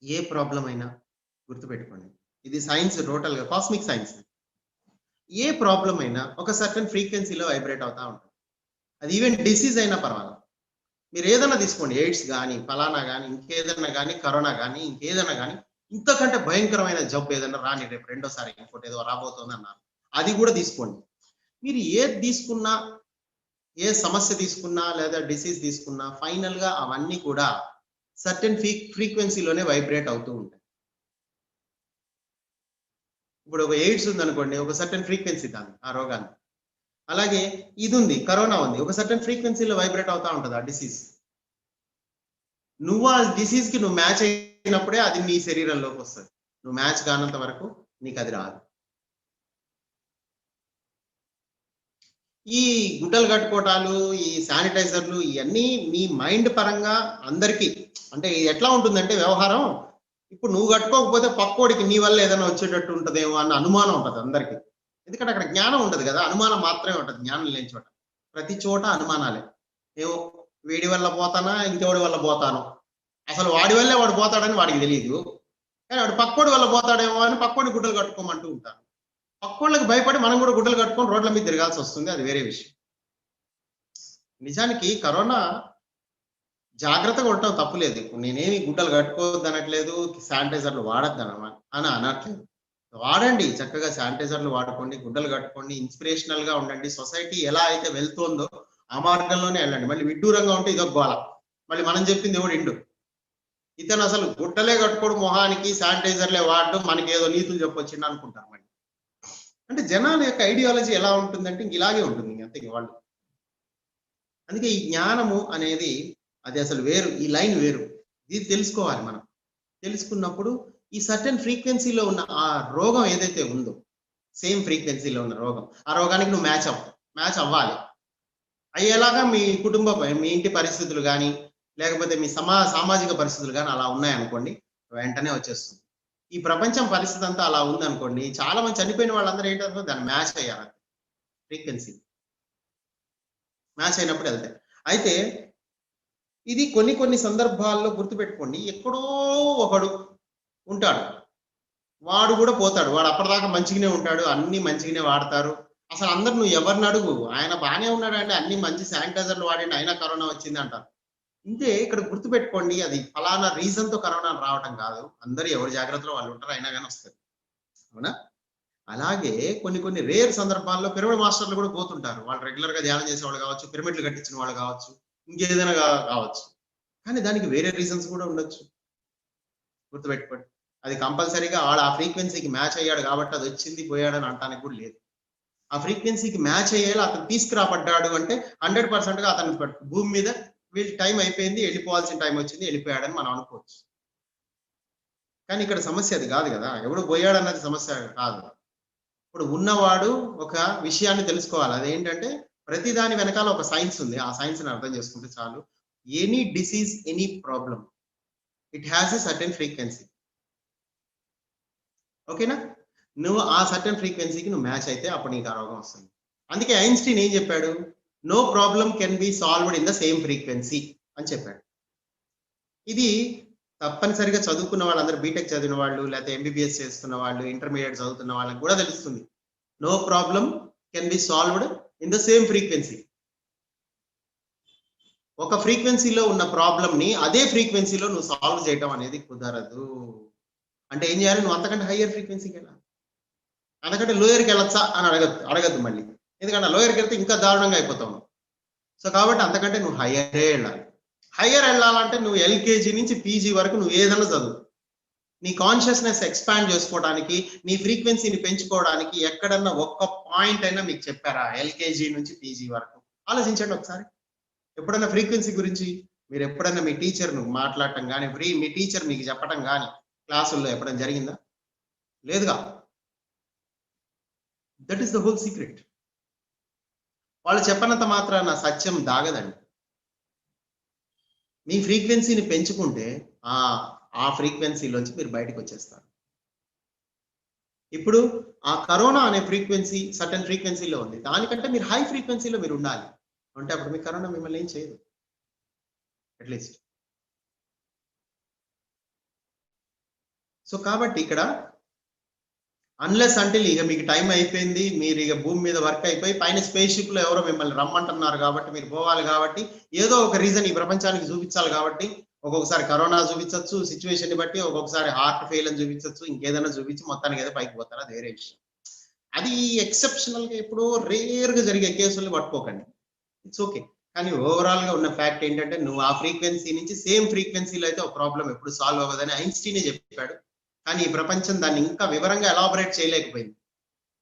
ఏ ప్రాబ్లం అయినా గుర్తుపెట్టుకోండి, ఇది సైన్స్, టోటల్ గా కాస్మిక్ సైన్స్. ఏ ప్రాబ్లం అయినా ఒక సర్టన్ ఫ్రీక్వెన్సీలో వైబ్రేట్ అవుతా ఉంటుంది. అది ఈవెన్ డిసీజ్ అయినా పర్వాలేదు, మీరు ఏదైనా తీసుకోండి, ఎయిడ్స్ కానీ, ఫలానా కానీ, ఇంకేదైనా కానీ, కరోనా కానీ, ఇంకేదైనా కానీ, ఇంతకంటే భయంకరమైన జబ్బు ఏదైనా రాని, రేపు రెండోసారి ఇంకోటి ఏదో రాబోతుంది అన్నారు, అది కూడా తీసుకోండి. మీరు ఏది తీసుకున్నా, ఏ సమస్య తీసుకున్నా లేదా డిసీజ్ తీసుకున్నా, ఫైనల్ గా అవన్నీ కూడా సర్టెన్ ఫ్రీక్వెన్సీలోనే వైబ్రేట్ అవుతూ ఉంటాయి. ఇప్పుడు ఒక ఎయిడ్స్ ఉంది అనుకోండి, ఒక సర్టెన్ ఫ్రీక్వెన్సీ దాన్ని, ఆ రోగాన్ని. అలాగే ఇది ఉంది, కరోనా ఉంది, ఒక సర్టెన్ ఫ్రీక్వెన్సీలో వైబ్రేట్ అవుతా ఉంటుంది ఆ డిసీజ్. నువ్వు ఆ డిసీజ్ కి నువ్వు మ్యాచ్ అయినప్పుడే అది నీ శరీరంలోకి వస్తుంది, నువ్వు మ్యాచ్ కానంత వరకు నీకు అది రాదు. ఈ గుడ్డలు కట్టుకోవటాలు, ఈ శానిటైజర్లు, ఇవన్నీ మీ మైండ్ పరంగా అందరికీ, అంటే ఎట్లా ఉంటుందంటే వ్యవహారం, ఇప్పుడు నువ్వు కట్టుకోకపోతే పక్కోడికి నీ వల్ల ఏదైనా వచ్చేటట్టు ఉంటుందేమో అన్న అనుమానం ఉంటుంది అందరికి. ఎందుకంటే అక్కడ జ్ఞానం ఉండదు కదా, అనుమానం మాత్రమే ఉంటుంది జ్ఞానం లేని చోట. ప్రతి చోట అనుమానాలే, ఏమో వీడి వల్ల పోతానా, ఇంకెవడి వల్ల పోతాను, అసలు వాడి వల్లే వాడు పోతాడని వాడికి తెలియదు, కానీ వాడు పక్కోడి వల్ల పోతాడేమో అని పక్కోడి గుడ్డలు కట్టుకోమంటూ ఉంటారు. పక్కోళ్ళకి భయపడి మనం కూడా గుడ్డలు కట్టుకొని రోడ్ల మీద తిరగాల్సి వస్తుంది, అది వేరే విషయం. నిజానికి కరోనా జాగ్రత్తగా ఉండటం తప్పులేదు, నేనేమి గుడ్డలు కట్టుకోవద్దు అనట్లేదు, శానిటైజర్లు వాడద్దు అని అనట్లేదు, వాడండి చక్కగా, శానిటైజర్లు వాడుకోండి, గుడ్డలు కట్టుకోండి, ఇన్స్పిరేషనల్ గా ఉండండి, సొసైటీ ఎలా అయితే వెళ్తుందో ఆ మార్గంలోనే వెళ్ళండి. మళ్ళీ విడ్డూరంగా ఉంటే ఇదొక గోల, మళ్ళీ మనం చెప్పింది ఎవడు ఇండు, ఇతను అసలు గుడ్డలే కట్టుకోడు మొహానికి, శానిటైజర్లే వాడడం, మనకి ఏదో నీతులు చెప్పొచ్చిండు అనుకుంటారు మళ్ళీ. అంటే జనాల యొక్క ఐడియాలజీ ఎలా ఉంటుందంటే ఇంక ఇలాగే ఉంటుంది అంతే వాళ్ళు. అందుకే ఈ జ్ఞానము అనేది అది అసలు వేరు, ఈ లైన్ వేరు. ఇది తెలుసుకోవాలి మనం. తెలుసుకున్నప్పుడు ఈ సర్టెన్ ఫ్రీక్వెన్సీలో ఉన్న ఆ రోగం ఏదైతే ఉందో, సేమ్ ఫ్రీక్వెన్సీలో ఉన్న రోగం, ఆ రోగానికి నువ్వు మ్యాచ్ అవ్వాలి. అయ్యేలాగా మీ మీ ఇంటి పరిస్థితులు కానీ, లేకపోతే మీ సామాజిక పరిస్థితులు కానీ అలా ఉన్నాయనుకోండి, వెంటనే వచ్చేస్తుంది. ఈ ప్రపంచం పరిస్థితి అంతా అలా ఉందనుకోండి, చాలా మంది చనిపోయిన వాళ్ళందరూ ఏంటంటే దాన్ని మ్యాచ్ అయ్యారు, ఫ్రీక్వెన్సీ మ్యాచ్ అయినప్పుడు వెళ్తాయి. అయితే ఇది కొన్ని సందర్భాల్లో గుర్తుపెట్టుకోండి, ఎక్కడో ఒకడు ఉంటాడు, వాడు కూడా పోతాడు. వాడు అప్పటిదాకా మంచిగానే ఉంటాడు, అన్ని మంచిగానే వాడతారు. అసలు అందరు నువ్వు ఎవరిని అడుగు, ఆయన బాగానే ఉన్నాడండి, అన్ని మంచి శానిటైజర్లు వాడండి, అయినా కరోనా వచ్చింది అంటారు. ఇంతే ఇక్కడ గుర్తుపెట్టుకోండి, అది ఫలానా రీజన్ తో కరోనా రావటం కాదు. అందరూ ఎవరి జాగ్రత్తలో వాళ్ళు ఉంటారు, అయినా కానీ వస్తుంది. అవునా? అలాగే కొన్ని రేర్ సందర్భాల్లో పిరమిడ్ మాస్టర్లు కూడా పోతుంటారు. వాళ్ళు రెగ్యులర్ గా ధ్యానం చేసేవాళ్ళు కావచ్చు, పిరమిడ్లు కట్టించిన వాళ్ళు కావచ్చు, ఇంకేదైనా కావచ్చు. కానీ దానికి వేరే రీజన్స్ కూడా ఉండొచ్చు. గుర్తుపెట్టుకోండి, అది కంపల్సరీగా ఆ ఫ్రీక్వెన్సీకి మ్యాచ్ అయ్యాడు కాబట్టి అది వచ్చింది పోయాడని అనటానికి కూడా లేదు. ఆ ఫ్రీక్వెన్సీకి మ్యాచ్ అయ్యేలా అతను తీసుకురాబడ్డాడు అంటే 100% గా అతను భూమి మీద వీళ్ళ టైం అయిపోయింది, వెళ్ళిపోవాల్సిన టైం వచ్చింది, వెళ్ళిపోయాడని మనం అనుకోవచ్చు. కానీ ఇక్కడ సమస్య అది కాదు కదా, ఎవడు పోయాడు అన్నది సమస్య కాదు. ఇప్పుడు ఉన్నవాడు ఒక విషయాన్ని తెలుసుకోవాలి. అదేంటంటే ప్రతి దాని వెనకాల ఒక సైన్స్ ఉంది, ఆ సైన్స్ ని అర్థం చేసుకుంటే చాలు. Any disease, any problem, it has a certain frequency. ఓకేనా? నువ్వు ఆ సర్టెన్ ఫ్రీక్వెన్సీకి నువ్వు మ్యాచ్ అయితే అప్పుడు నీకు ఆ రోగం వస్తుంది. అందుకే ఐన్స్టీన్ ఏం చెప్పాడు? No problem can be solved in the same frequency అని చెప్పాడు. ఇది తప్పనిసరిగా చదువుకున్న వాళ్ళందరూ, బీటెక్ చదివిన వాళ్ళు, లేకపోతే ఎంబీబీఎస్ చేస్తున్న వాళ్ళు, ఇంటర్మీడియట్ చదువుతున్న వాళ్ళకి కూడా తెలుస్తుంది. No problem can be solved in the same frequency. ఒక ఫ్రీక్వెన్సీలో ఉన్న ప్రాబ్లం ని అదే ఫ్రీక్వెన్సీలో నువ్వు సాల్వ్ చేయటం అనేది కుదరదు. అంటే ఏం చేయాలి? నువ్వు అంతకంటే హయ్యర్ ఫ్రీక్వెన్సీకి వెళ్ళాలి. అంతకంటే లోయర్కి వెళ్ళొచ్చా అని అడగద్దు మళ్ళీ, ఎందుకంటే లోయర్కి వెళ్తే ఇంకా దారుణంగా అయిపోతావు. సో కాబట్టి అంతకంటే నువ్వు హయ్యరే వెళ్ళాలి. హయ్యర్ వెళ్ళాలంటే నువ్వు ఎల్కేజీ నుంచి పీజీ వరకు నువ్వు ఏదైనా చదువు. నీ కాన్షియస్నెస్ ఎక్స్పాండ్ చేసుకోవడానికి, నీ ఫ్రీక్వెన్సీని పెంచుకోవడానికి ఎక్కడన్నా ఒక్క పాయింట్ అయినా మీకు చెప్పారా? ఎల్కేజీ నుంచి పీజీ వరకు ఆలోచించండి ఒకసారి. ఎప్పుడన్నా ఫ్రీక్వెన్సీ గురించి మీరు ఎప్పుడన్నా మీ టీచర్ను మాట్లాడటం కానీ, మీ టీచర్ మీకు చెప్పటం కానీ క్లాసుల్లో ఎప్పుడైనా జరిగిందా? లేదుగా. That is the whole secret. వాళ్ళు చెప్పనంత మాత్రాన సత్యం దాగదండి. మీ ఫ్రీక్వెన్సీని పెంచుకుంటే ఆ ఫ్రీక్వెన్సీలోంచి మీరు బయటకు వచ్చేస్తారు. ఇప్పుడు ఆ కరోనా అనే ఫ్రీక్వెన్సీ సర్టెన్ ఫ్రీక్వెన్సీలో ఉంది, దానికంటే మీరు హై ఫ్రీక్వెన్సీలో మీరు ఉండాలి అంటే అప్పుడు మీ కరోనా మిమ్మల్ని ఏం చేయదు అట్లీస్ట్. సో కాబట్టి ఇక్కడ అన్లెస్ అంటే ఇక మీకు టైం అయిపోయింది, మీరు ఇక భూమి మీద వర్క్ అయిపోయి పైన స్పేస్ షిప్ లో ఎవరో మిమ్మల్ని రమ్మంటున్నారు కాబట్టి మీరు పోవాలి కాబట్టి, ఏదో ఒక రీజన్ ఈ ప్రపంచానికి చూపించాలి కాబట్టి, ఒక్కొక్కసారి కరోనా చూపించవచ్చు సిచ్యువేషన్ ని బట్టి, ఒక్కొక్కసారి హార్ట్ ఫెయిల్ అని చూపించవచ్చు, ఇంకేదైనా చూపించి మొత్తానికి ఏదో పైకి పోతారు, అది వేరే విషయం. అది ఎక్సెప్షనల్ గా ఎప్పుడో రేర్ గా జరిగే కేసుల్ని పట్టుకోకండి, ఇట్స్ ఓకే. కానీ ఓవరాల్ గా ఉన్న ఫ్యాక్ట్ ఏంటంటే నువ్వు ఆ ఫ్రీక్వెన్సీ నుంచి సేమ్ ఫ్రీక్వెన్సీలో అయితే ఒక ప్రాబ్లం ఎప్పుడు సాల్వ్ అవ్వదని ఐన్స్టీనే చెప్పాడు. కానీ ఈ ప్రపంచం దాన్ని ఇంకా వివరంగా ఎలాబరేట్ చేయలేకపోయింది.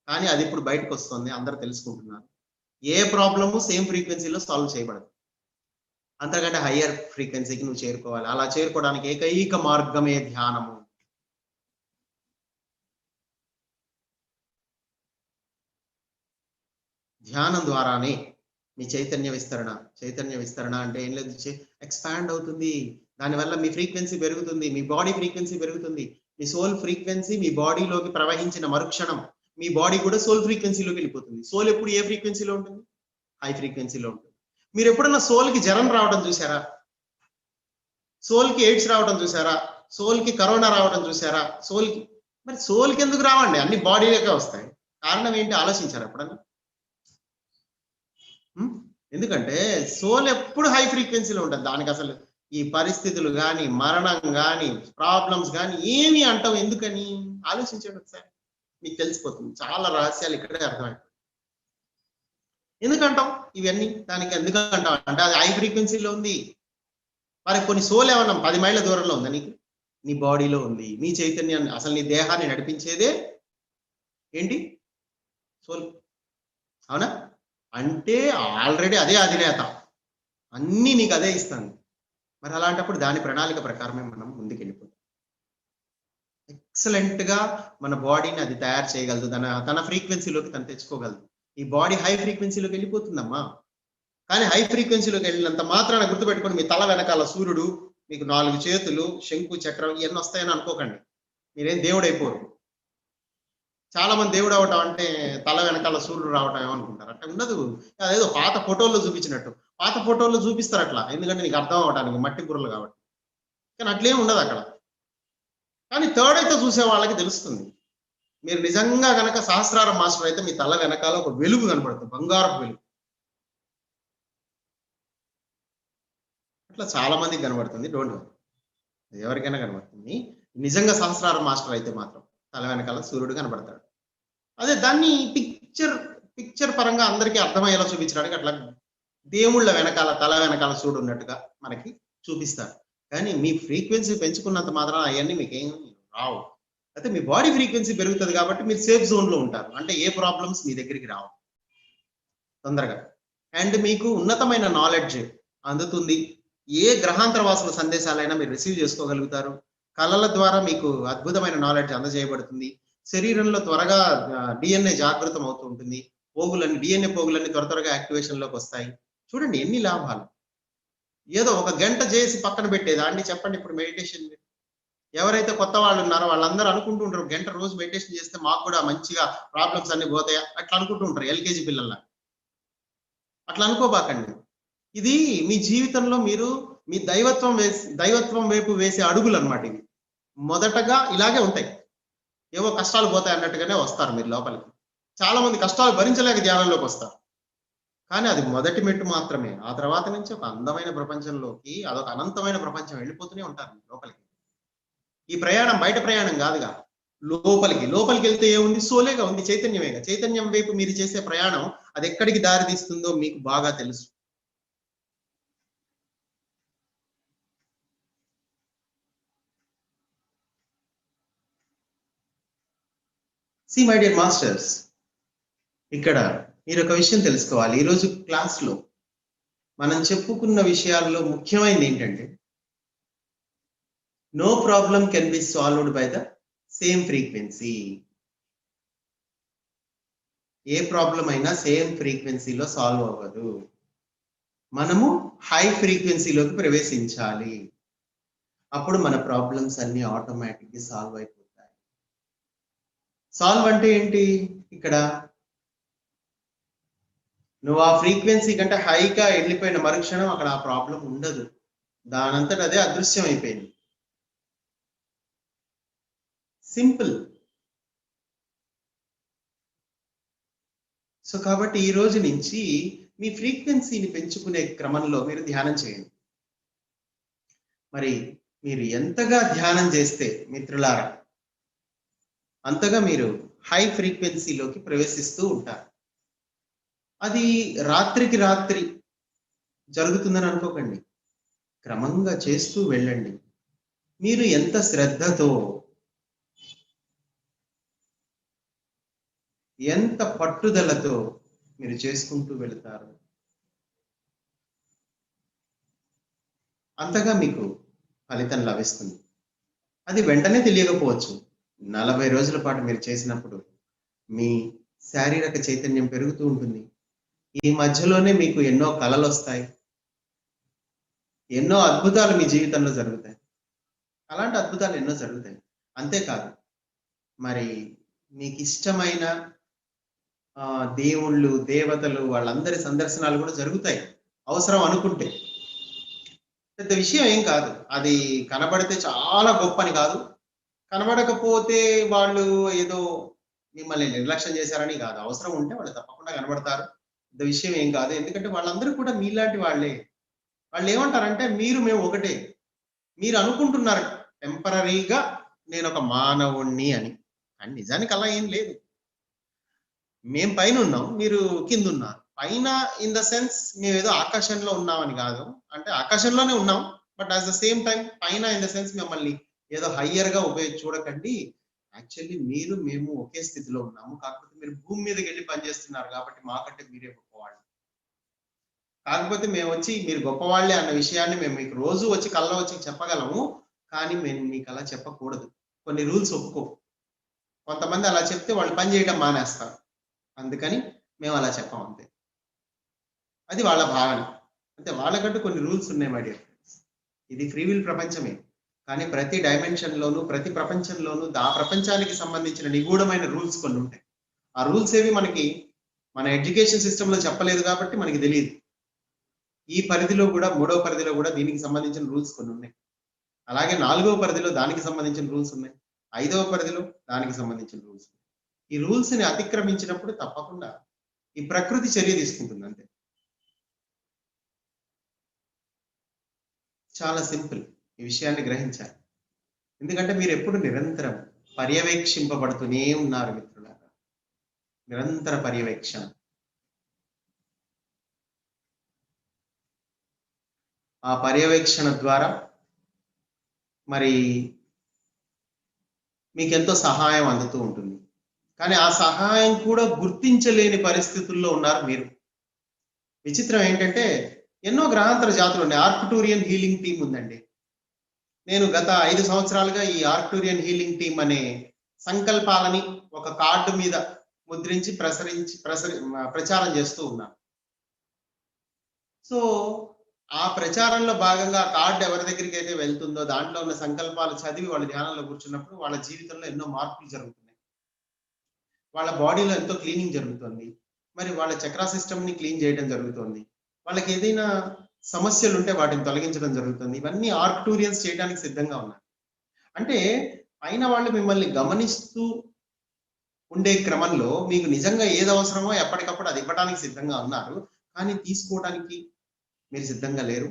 కానీ అది ఇప్పుడు బయటకు వస్తుంది, అందరూ తెలుసుకుంటున్నారు. ఏ ప్రాబ్లము సేమ్ ఫ్రీక్వెన్సీలో సాల్వ్ చేయబడదు, అంతకంటే హయ్యర్ ఫ్రీక్వెన్సీకి నువ్వు చేరుకోవాలి. అలా చేరుకోవడానికి ఏకైక మార్గమే ధ్యానము. ధ్యానం ద్వారానే మీ చైతన్య విస్తరణ అంటే ఏం లేదు, ఎక్స్పాండ్ అవుతుంది. దానివల్ల మీ ఫ్రీక్వెన్సీ పెరుగుతుంది, మీ బాడీ ఫ్రీక్వెన్సీ పెరుగుతుంది. మీ సోల్ ఫ్రీక్వెన్సీ మీ బాడీలోకి ప్రవహించిన మరుక్షణం మీ బాడీ కూడా సోల్ ఫ్రీక్వెన్సీలోకి వెళ్ళిపోతుంది. సోల్ ఎప్పుడు ఏ ఫ్రీక్వెన్సీలో ఉంటుంది? హై ఫ్రీక్వెన్సీలో ఉంటుంది. మీరు ఎప్పుడన్నా సోల్కి జ్వరం రావడం చూసారా? సోల్కి ఎయిడ్స్ రావడం చూసారా? సోల్కి కరోనా రావడం చూసారా? మరి సోల్కి ఎందుకు రావండి? అన్ని బాడీలోకే వస్తాయి. కారణం ఏంటి ఆలోచించారా ఎప్పుడన్నా? ఎందుకంటే సోల్ ఎప్పుడు హై ఫ్రీక్వెన్సీలో ఉంటుంది. దానికి అసలు ఈ పరిస్థితులు కానీ, మరణం కానీ, ప్రాబ్లమ్స్ కానీ ఏమి అంటావు ఎందుకని ఆలోచించండి ఒకసారి, మీకు తెలిసిపోతుంది. చాలా రహస్యాలు ఇక్కడే అర్థమైపోయి. ఎందుకంటాం ఇవన్నీ? దానికి ఎందుకు అంటాం అంటే అది హై ఫ్రీక్వెన్సీలో ఉంది. మరి కొన్ని సోల్ ఏమన్నా 10 మైళ్ళ దూరంలో ఉందా? నీకు నీ బాడీలో ఉంది. నీ చైతన్యాన్ని, అసలు నీ దేహాన్ని నడిపించేదే ఏంటి? సోల్. అవునా? అంటే ఆల్రెడీ అదే అధినేత, అన్నీ నీకు అదే ఇస్తాను. మరి అలాంటప్పుడు దాని ప్రణాళిక ప్రకారమే మనం ముందుకెళ్ళిపోతాం. ఎక్సలెంట్ గా మన బాడీని అది తయారు చేయగలదు, తన తన ఫ్రీక్వెన్సీలోకి తను తెచ్చుకోగలదు. ఈ బాడీ హై ఫ్రీక్వెన్సీలోకి వెళ్ళిపోతుందమ్మా. కానీ హై ఫ్రీక్వెన్సీలోకి వెళ్ళినంత మాత్రాన గుర్తుపెట్టుకొని మీ తల వెనకాల సూర్యుడు, మీకు 4 చేతులు, శంకు చక్రం ఇవన్నీ వస్తాయని అనుకోకండి. మీరేం దేవుడు అయిపోరు. చాలా మంది దేవుడు అవటం అంటే తల వెనకాల సూర్యుడు రావటం ఏమనుకుంటారు, అంటే ఉండదు. అదేదో పాత ఫోటోల్లో చూపించినట్టు. పాత ఫోటోల్లో చూపిస్తారు అట్లా, ఎందుకంటే నీకు అర్థం అవడానికి, మట్టి బుర్రలు కాబట్టి. కానీ అట్లేం ఉండదు అక్కడ. కానీ థర్డ్ అయితే చూసే వాళ్ళకి తెలుస్తుంది. మీరు నిజంగా గనక సహస్రారం మాస్టర్ అయితే మీ తల వెనకాల ఒక వెలుగు కనపడుతుంది, బంగారపు వెలుగు. అట్లా చాలా మందికి కనబడుతుంది. డోంట్ వరీ, ఎవరికైనా కనబడుతుంది. నిజంగా సహస్రారం మాస్టర్ అయితే మాత్రం తల వెనకాల సూర్యుడు కనబడతాడు. అదే దాన్ని పిక్చర్ పరంగా అందరికీ అర్థమయ్యేలా చూపించడానికి అట్లా దేవుళ్ళ వెనకాల తల వెనకాల సూర్యుడు ఉన్నట్టుగా మనకి చూపిస్తారు. కానీ మీ ఫ్రీక్వెన్సీ పెంచుకున్నంత మాత్రం అవన్నీ మీకేం రావు. అయితే మీ బాడీ ఫ్రీక్వెన్సీ పెరుగుతుంది కాబట్టి మీరు సేఫ్ జోన్ లో ఉంటారు. అంటే ఏ ప్రాబ్లమ్స్ మీ దగ్గరికి రావు తొందరగా. అండ్ మీకు ఉన్నతమైన నాలెడ్జ్ అందుతుంది. ఏ గ్రహాంతర వాసుల సందేశాలైనా మీరు రిసీవ్ చేసుకోగలుగుతారు. కళల ద్వారా మీకు అద్భుతమైన నాలెడ్జ్ అందజేయబడుతుంది. శరీరంలో త్వరగా డిఎన్ఏ జాగృతం అవుతూ ఉంటుంది. డిఎన్ఏ పోగులన్నీ త్వరగా యాక్టివేషన్ లోకి వస్తాయి. చూడండి ఎన్ని లాభాలు. ఏదో ఒక గంట చేసి పక్కన పెట్టేదాన్ని చెప్పండి. ఇప్పుడు మెడిటేషన్ ఎవరైతే కొత్త వాళ్ళు ఉన్నారో వాళ్ళందరూ అనుకుంటూ ఉంటారు, గంట రోజు మెడిటేషన్ చేస్తే మాకు కూడా మంచిగా ప్రాబ్లమ్స్ అన్ని పోతాయా, అట్లా అనుకుంటూ ఉంటారు ఎల్కేజీ పిల్లల్లా. అట్లా అనుకోబాకండి. ఇది మీ జీవితంలో మీరు మీ దైవత్వం వైపు వేసే అడుగులు అన్నమాట. ఇవి మొదటగా ఇలాగే ఉంటాయి. ఏవో కష్టాలు పోతాయి అన్నట్టుగానే వస్తారు మీరు లోపలికి. చాలా మంది కష్టాలు భరించలేక ధ్యానంలోకి వస్తారు. కానీ అది మొదటి మెట్టు మాత్రమే. ఆ తర్వాత నుంచి ఒక అందమైన ప్రపంచంలోకి, అదొక అనంతమైన ప్రపంచం వెళ్ళిపోతూనే ఉంటారు లోపలికి. ఈ ప్రయాణం బయట ప్రయాణం కాదుగా, లోపలికి వెళ్తే ఏముంది, సోలేగా ఉంది, చైతన్యమేగా. చైతన్యం వైపు మీరు చేసే ప్రయాణం అది ఎక్కడికి దారి తీస్తుందో మీకు బాగా తెలుసు. సి మై డియర్ మాస్టర్స్, ఇక్కడ మీరు ఒక విషయం తెలుసుకోవాలి. ఈరోజు క్లాస్ లో మనం చెప్పుకున్న విషయాల్లో ముఖ్యమైనది ఏంటంటే, no problem can be solved by the same frequency. ఏ ప్రాబ్లం అయినా సేమ్ ఫ్రీక్వెన్సీలో సాల్వ్ అవ్వదు. మనము హై ఫ్రీక్వెన్సీలోకి ప్రవేశించాలి. అప్పుడు మన ప్రాబ్లమ్స్ అన్ని ఆటోమేటిక్గా సాల్వ్ అయిపోతాయి. సాల్వ్ అంటే ఏంటి? ఇక్కడ నువ్వు ఆ ఫ్రీక్వెన్సీ కంటే హైగా వెళ్ళిపోయిన మరుక్షణం అక్కడ ఆ ప్రాబ్లం ఉండదు, దానంతట అదే అదృశ్యం అయిపోయింది. సింపుల్. సో కాబట్టి ఈ రోజు నుంచి మీ ఫ్రీక్వెన్సీని పెంచుకునే క్రమంలో మీరు ధ్యానం చేయండి. మరి మీరు ఎంతగా ధ్యానం చేస్తే మిత్రులారా, అంతగా మీరు హై ఫ్రీక్వెన్సీలోకి ప్రవేశిస్తూ ఉంటారు. అది రాత్రికి రాత్రి జరుగుతుందని అనుకోకండి. క్రమంగా చేస్తూ వెళ్ళండి. మీరు ఎంత శ్రద్ధతో, ఎంత పట్టుదలతో మీరు చేసుకుంటూ వెళతారు, అంతగా మీకు ఫలితం లభిస్తుంది. అది వెంటనే తెలియకపోవచ్చు. 40 రోజుల పాటు మీరు చేసినప్పుడు మీ శారీరక చైతన్యం పెరుగుతూ ఉంటుంది. ఈ మధ్యలోనే మీకు ఎన్నో కళలు వస్తాయి, ఎన్నో అద్భుతాలు మీ జీవితంలో జరుగుతాయి. అలాంటి అద్భుతాలు ఎన్నో జరుగుతాయి. అంతేకాదు, మరి మీకు ఇష్టమైన దేవుళ్ళు, దేవతలు, వాళ్ళందరి సందర్శనాలు కూడా జరుగుతాయి అవసరం అనుకుంటే. పెద్ద విషయం ఏం కాదు. అది కనబడితే చాలా గొప్ప అని కాదు, కనబడకపోతే వాళ్ళు ఏదో మిమ్మల్ని నిర్లక్ష్యం చేశారని కాదు. అవసరం ఉంటే వాళ్ళు తప్పకుండా కనబడతారు. పెద్ద విషయం ఏం కాదు. ఎందుకంటే వాళ్ళందరూ కూడా మీలాంటి వాళ్ళే. వాళ్ళు ఏమంటారంటే మేము ఒకటే. మీరు అనుకుంటున్నారు టెంపరరీగా నేను ఒక మానవుణ్ణి అని, కానీ నిజానికి అలా ఏం లేదు. మేం పైన ఉన్నాం, మీరు కింద ఉన్నారు. పైన ఇన్ ద సెన్స్ మేము ఏదో ఆకాశంలో ఉన్నామని కాదు, అంటే ఆకాశంలోనే ఉన్నాం, but at the same time పైన ఇన్ ద సెన్స్ మిమ్మల్ని ఏదో హయ్యర్ గా చూడకండి. యాక్చువల్లీ మీరు మేము ఒకే స్థితిలో ఉన్నాము. కాకపోతే మీరు భూమి మీదకి వెళ్ళి పనిచేస్తున్నారు కాబట్టి మాకంటే మీరే గొప్పవాళ్ళు. కాకపోతే మేము వచ్చి మీరు గొప్పవాళ్ళే అన్న విషయాన్ని మేము మీకు రోజు వచ్చి కల్లో వచ్చి చెప్పగలము. కానీ మేము మీకు అలా చెప్పకూడదు. కొన్ని రూల్స్ ఒప్పుకో. కొంతమంది అలా చెప్తే వాళ్ళు పని చేయడం మానేస్తారు. అందుకని మేము అలా చెప్పం అంతే. అది వాళ్ళ భావన. అంటే వాళ్ళకంటూ కొన్ని రూల్స్ ఉన్నాయి మై డియర్ ఫ్రెండ్స్. ఇది ఫ్రీ విల్ ప్రపంచమే. కానీ ప్రతి డైమెన్షన్‌లోనూ, ప్రతి ప్రపంచంలోనూ ఆ ప్రపంచానికి సంబంధించిన నిగూఢమైన రూల్స్ కొన్ని ఉంటాయి. ఆ రూల్స్ ఏవి మనకి మన ఎడ్యుకేషన్ సిస్టమ్‌లో చెప్పలేదు కాబట్టి మనకి తెలీదు. ఈ పరిధిలో కూడా మూడో పరిధిలో కూడా దీనికి సంబంధించిన రూల్స్ కొన్ని ఉన్నాయి. అలాగే నాలుగవ పరిధిలో దానికి సంబంధించిన రూల్స్ ఉన్నాయి. ఐదవ పరిధిలో దానికి సంబంధించిన రూల్స్ ఉన్నాయి. ఈ రూల్స్‌ని అతిక్రమించినప్పుడు తప్పకుండా ఈ ప్రకృతి చర్య తీసుకుంటుంది అంతే. చాలా సింపుల్. ఈ విషయాన్ని గ్రహించాలి. ఎందుకంటే మీరెప్పుడు నిరంతరం పర్యవేక్షింపబడుతూనే ఉన్నారు మిత్రులారా. నిరంతర పర్యవేక్షణ. ఆ పర్యవేక్షణ ద్వారా మరి మీకెంతో సహాయం అందుతూ ఉంటుంది. కానీ ఆ సహాయం కూడా గుర్తించలేని పరిస్థితుల్లో ఉన్నారు మీరు. విచిత్రం ఏంటంటే ఎన్నో గ్రహాంతర జాతులు ఉన్నాయి. ఆర్క్టూరియన్ హీలింగ్ టీమ్ ఉందండి. నేను గత 5 సంవత్సరాలుగా ఈ ఆర్క్టూరియన్ హీలింగ్ టీమ్ అనే సంకల్పాలని ఒక కార్డు మీద ముద్రించి ప్రచారం చేస్తూ ఉన్నాను. సో ఆ ప్రచారంలో భాగంగా కార్డు ఎవరి దగ్గరికి అయితే వెళ్తుందో దాంట్లో ఉన్న సంకల్పాలు చదివి వాళ్ళు ధ్యానంలో కూర్చున్నప్పుడు వాళ్ళ జీవితంలో ఎన్నో మార్పులు జరుగుతున్నాయి. వాళ్ళ బాడీలో ఎంతో క్లీనింగ్ జరుగుతుంది. మరి వాళ్ళ చక్రా సిస్టమ్ ని క్లీన్ చేయడం జరుగుతుంది. వాళ్ళకి ఏదైనా సమస్యలు ఉంటే వాటిని తొలగించడం జరుగుతుంది. ఇవన్నీ ఆర్క్టూరియన్స్ చేయడానికి సిద్ధంగా ఉన్నారు. అంటే పైన వాళ్ళు మిమ్మల్ని గమనిస్తూ ఉండే క్రమంలో మీకు నిజంగా ఏది అవసరమో ఎప్పటికప్పుడు అది ఇవ్వడానికి సిద్ధంగా ఉన్నారు. కానీ తీసుకోవడానికి మీరు సిద్ధంగా లేరు.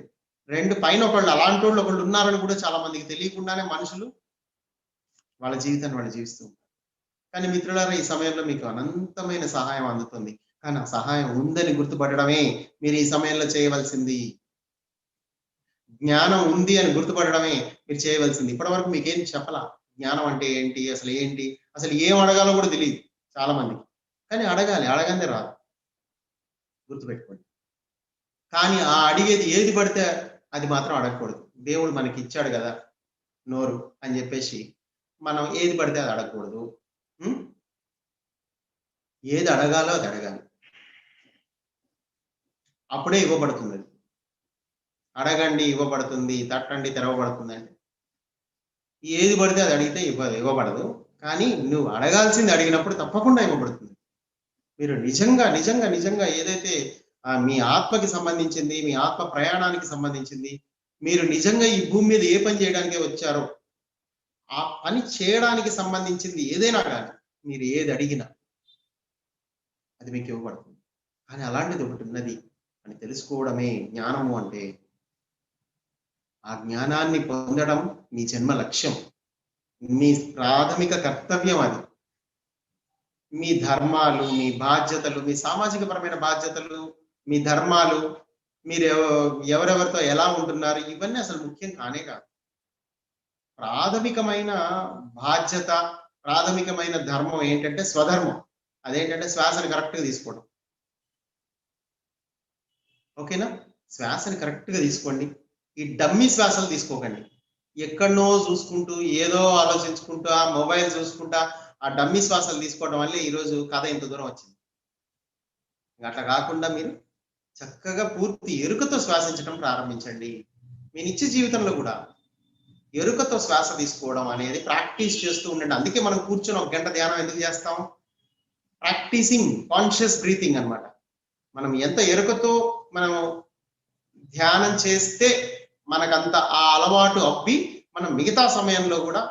2 పైన ఒకళ్ళు అలాంటి వాళ్ళు ఒకళ్ళు ఉన్నారని కూడా చాలా మందికి తెలియకుండానే మనుషులు వాళ్ళ జీవితాన్ని వాళ్ళు జీవిస్తూ ఉంటారు. కానీ మిత్రులారా ఈ సమయంలో మీకు అనంతమైన సహాయం అందుతుంది. కానీ ఆ సహాయం ఉందని గుర్తుపట్టడమే మీరు ఈ సమయంలో చేయవలసింది. జ్ఞానం ఉంది అని గుర్తుపట్టడమే మీరు చేయవలసింది. ఇప్పటివరకు మీకేం చెప్పలా. జ్ఞానం అంటే ఏంటి? అసలు ఏంటి? అసలు ఏం అడగాలో కూడా తెలియదు చాలా మందికి. కానీ అడగాలి. అడగందే రాదు. గుర్తుపెట్టుకోండి. కానీ ఆ అడిగేది ఏది పడితే అది మాత్రం అడగకూడదు. దేవుడు మనకి ఇచ్చాడు కదా నోరు అని చెప్పేసి మనం ఏది పడితే అది అడగకూడదు. ఏది అడగాలో అది అడగాలి. అప్పుడే ఇవ్వబడుతుంది. అడగండి ఇవ్వబడుతుంది, తట్టండి తెరవబడుతుంది అంటే ఏది పడితే అది అడిగితే ఇవ్వబడదు. కానీ నువ్వు అడగాల్సింది అడిగినప్పుడు తప్పకుండా ఇవ్వబడుతుంది. మీరు నిజంగా నిజంగా నిజంగా ఏదైతే మీ ఆత్మకి సంబంధించింది, మీ ఆత్మ ప్రయాణానికి సంబంధించింది, మీరు నిజంగా ఈ భూమి మీద ఏ పని చేయడానికే వచ్చారో ఆ పని చేయడానికి సంబంధించింది ఏదైనా కానీ మీరు ఏది అడిగినా అది మీకు ఇవ్వబడుతుంది. కానీ అలాంటిది ఒకటి ఉన్నది అని తెలుసుకోవడమే జ్ఞానము అంటే. ఆ జ్ఞానాన్ని పొందడం మీ జన్మ లక్ష్యం, మీ ప్రాథమిక కర్తవ్యం. అది మీ ధర్మాలు, మీ బాధ్యతలు, మీ సామాజిక పరమైన బాధ్యతలు, మీ ధర్మాలు, మీరు ఎవరెవరితో ఎలా ఉంటున్నారు, ఇవన్నీ అసలు ముఖ్యం కానే కాదు. ప్రాథమికమైన బాధ్యత, ప్రాథమికమైన ధర్మం ఏంటంటే స్వధర్మం. అదేంటంటే శ్వాసను కరెక్ట్గా తీసుకోవడం. ఓకేనా? శ్వాసని కరెక్ట్గా తీసుకోండి. ఈ డమ్మీ శ్వాసలు తీసుకోకండి. ఎక్కడనో చూసుకుంటూ ఏదో ఆలోచించుకుంటూ ఆ మొబైల్ చూసుకుంటా ఆ డమ్మీ శ్వాసలు తీసుకోవడం వల్లే ఈరోజు కథ ఇంత దూరం వచ్చింది. అట్లా కాకుండా మీరు చక్కగా పూర్తి ఎరుకతో శ్వాసించడం ప్రారంభించండి. మీ నిత్య జీవితంలో కూడా ఎరుకతో శ్వాస తీసుకోవడం అనేది ప్రాక్టీస్ చేస్తూ ఉండండి. అందుకే మనం కూర్చొని 1 గంట ధ్యానం ఎందుకు చేస్తాం? ప్రాక్టీసింగ్ కాన్షియస్ బ్రీతింగ్ అన్నమాట. మనం ఎంత ఎరుకతో మనం ధ్యానం చేస్తే మనకంత ఆ అలవాటు అబ్బి మనం మిగతా సమయంలో కూడా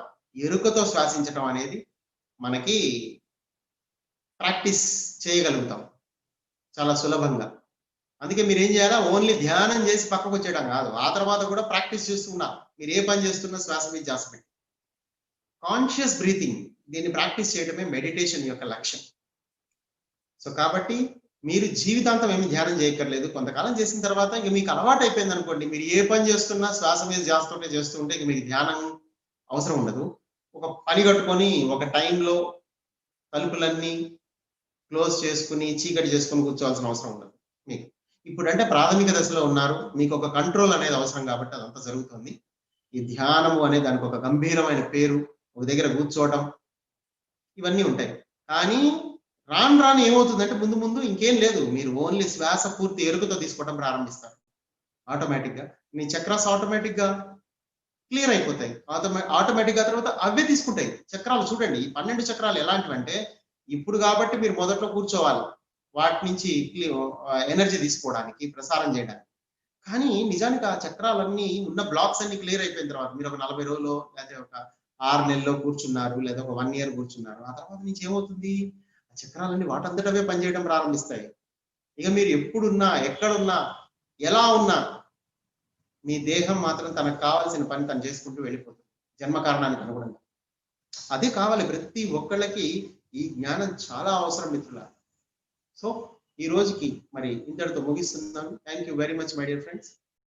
ఎరుకతో శ్వాసించడం అనేది మనకి ప్రాక్టీస్ చేయగలుగుతాం చాలా సులభంగా. అందుకే మీరు ఏం చేయాలా? ఓన్లీ ధ్యానం చేసి పక్కకు వచ్చేయడం కాదు, ఆ తర్వాత కూడా ప్రాక్టీస్ చేస్తున్నా. మీరు ఏ పని చేస్తున్నా శ్వాస మీద ధ్యాస పెట్టి కాన్షియస్ బ్రీతింగ్, దీన్ని ప్రాక్టీస్ చేయడమే మెడిటేషన్ యొక్క లక్ష్యం. సో కాబట్టి మీరు జీవితాంతం ఏమి ధ్యానం చేయక్కర్లేదు. కొంతకాలం చేసిన తర్వాత ఇక మీకు అలవాటు అయిపోయింది అనుకోండి, మీరు ఏ పని చేస్తున్నా శ్వాస మీద చేస్తుంటే ఇక మీకు ధ్యానం అవసరం ఉండదు. ఒక పని కట్టుకొని ఒక టైంలో తలుపులన్నీ క్లోజ్ చేసుకుని చీకటి చేసుకుని కూర్చోవాల్సిన అవసరం ఉండదు మీకు. ఇప్పుడంటే ప్రాథమిక దశలో ఉన్నారు. మీకు ఒక కంట్రోల్ అనేది అవసరం కాబట్టి అదంతా జరుగుతుంది. ఈ ధ్యానము అనే దానికి ఒక గంభీరమైన పేరు, ఒక దగ్గర కూర్చోవటం ఇవన్నీ ఉంటాయి. కానీ రాను రాను ఏమవుతుందంటే ముందు ముందు ఇంకేం లేదు. మీరు ఓన్లీ శ్వాస పూర్తి ఎరుకతో తీసుకోవడం ప్రారంభిస్తారు. ఆటోమేటిక్‌గా. మీ చక్రాస్ ఆటోమేటిక్‌గా క్లియర్ అయిపోతాయి. ఆటోమేటిక్‌గా తర్వాత అవే తీసుకుంటాయి. చక్రాలు చూడండి. ఈ 12 చక్రాలు ఎలాంటివంటే ఇప్పుడు కాబట్టి మీరు మొదట్లో కూర్చోవాలి. వాటి నుంచి ఎనర్జీ తీసుకోవడానికి, ప్రసారం చేయడానికి. కానీ నిజానికి ఆ చక్రాలన్నీ ఉన్న బ్లాక్స్ అన్ని క్లియర్ అయిపోయిన తర్వాత మీరు ఒక 40 రోజులో లేకపోతే ఒక 6 నెలల్లో కూర్చున్నారు, లేదా ఒక 1 ఇయర్ కూర్చున్నారు. ఆ తర్వాత నుంచి ఏమవుతుంది? ఆ చక్రాలన్నీ వాటంతట అవే పనిచేయడం ప్రారంభిస్తాయి. ఇక మీరు ఎప్పుడున్నా, ఎక్కడున్నా, ఎలా ఉన్నా మీ దేహం మాత్రం తనకు కావాల్సిన పని తను చేసుకుంటూ వెళ్ళిపోతుంది. జన్మ కారణానికి అనుగుణంగా. అదే కావాలి ప్రతి ఒక్కళ్ళకి. ఈ జ్ఞానం చాలా అవసరం మిత్రులారా. సో ఈ రోజుకి మరి ఇంతటితో ముగిస్తున్నాను. Thank you very much my dear friends.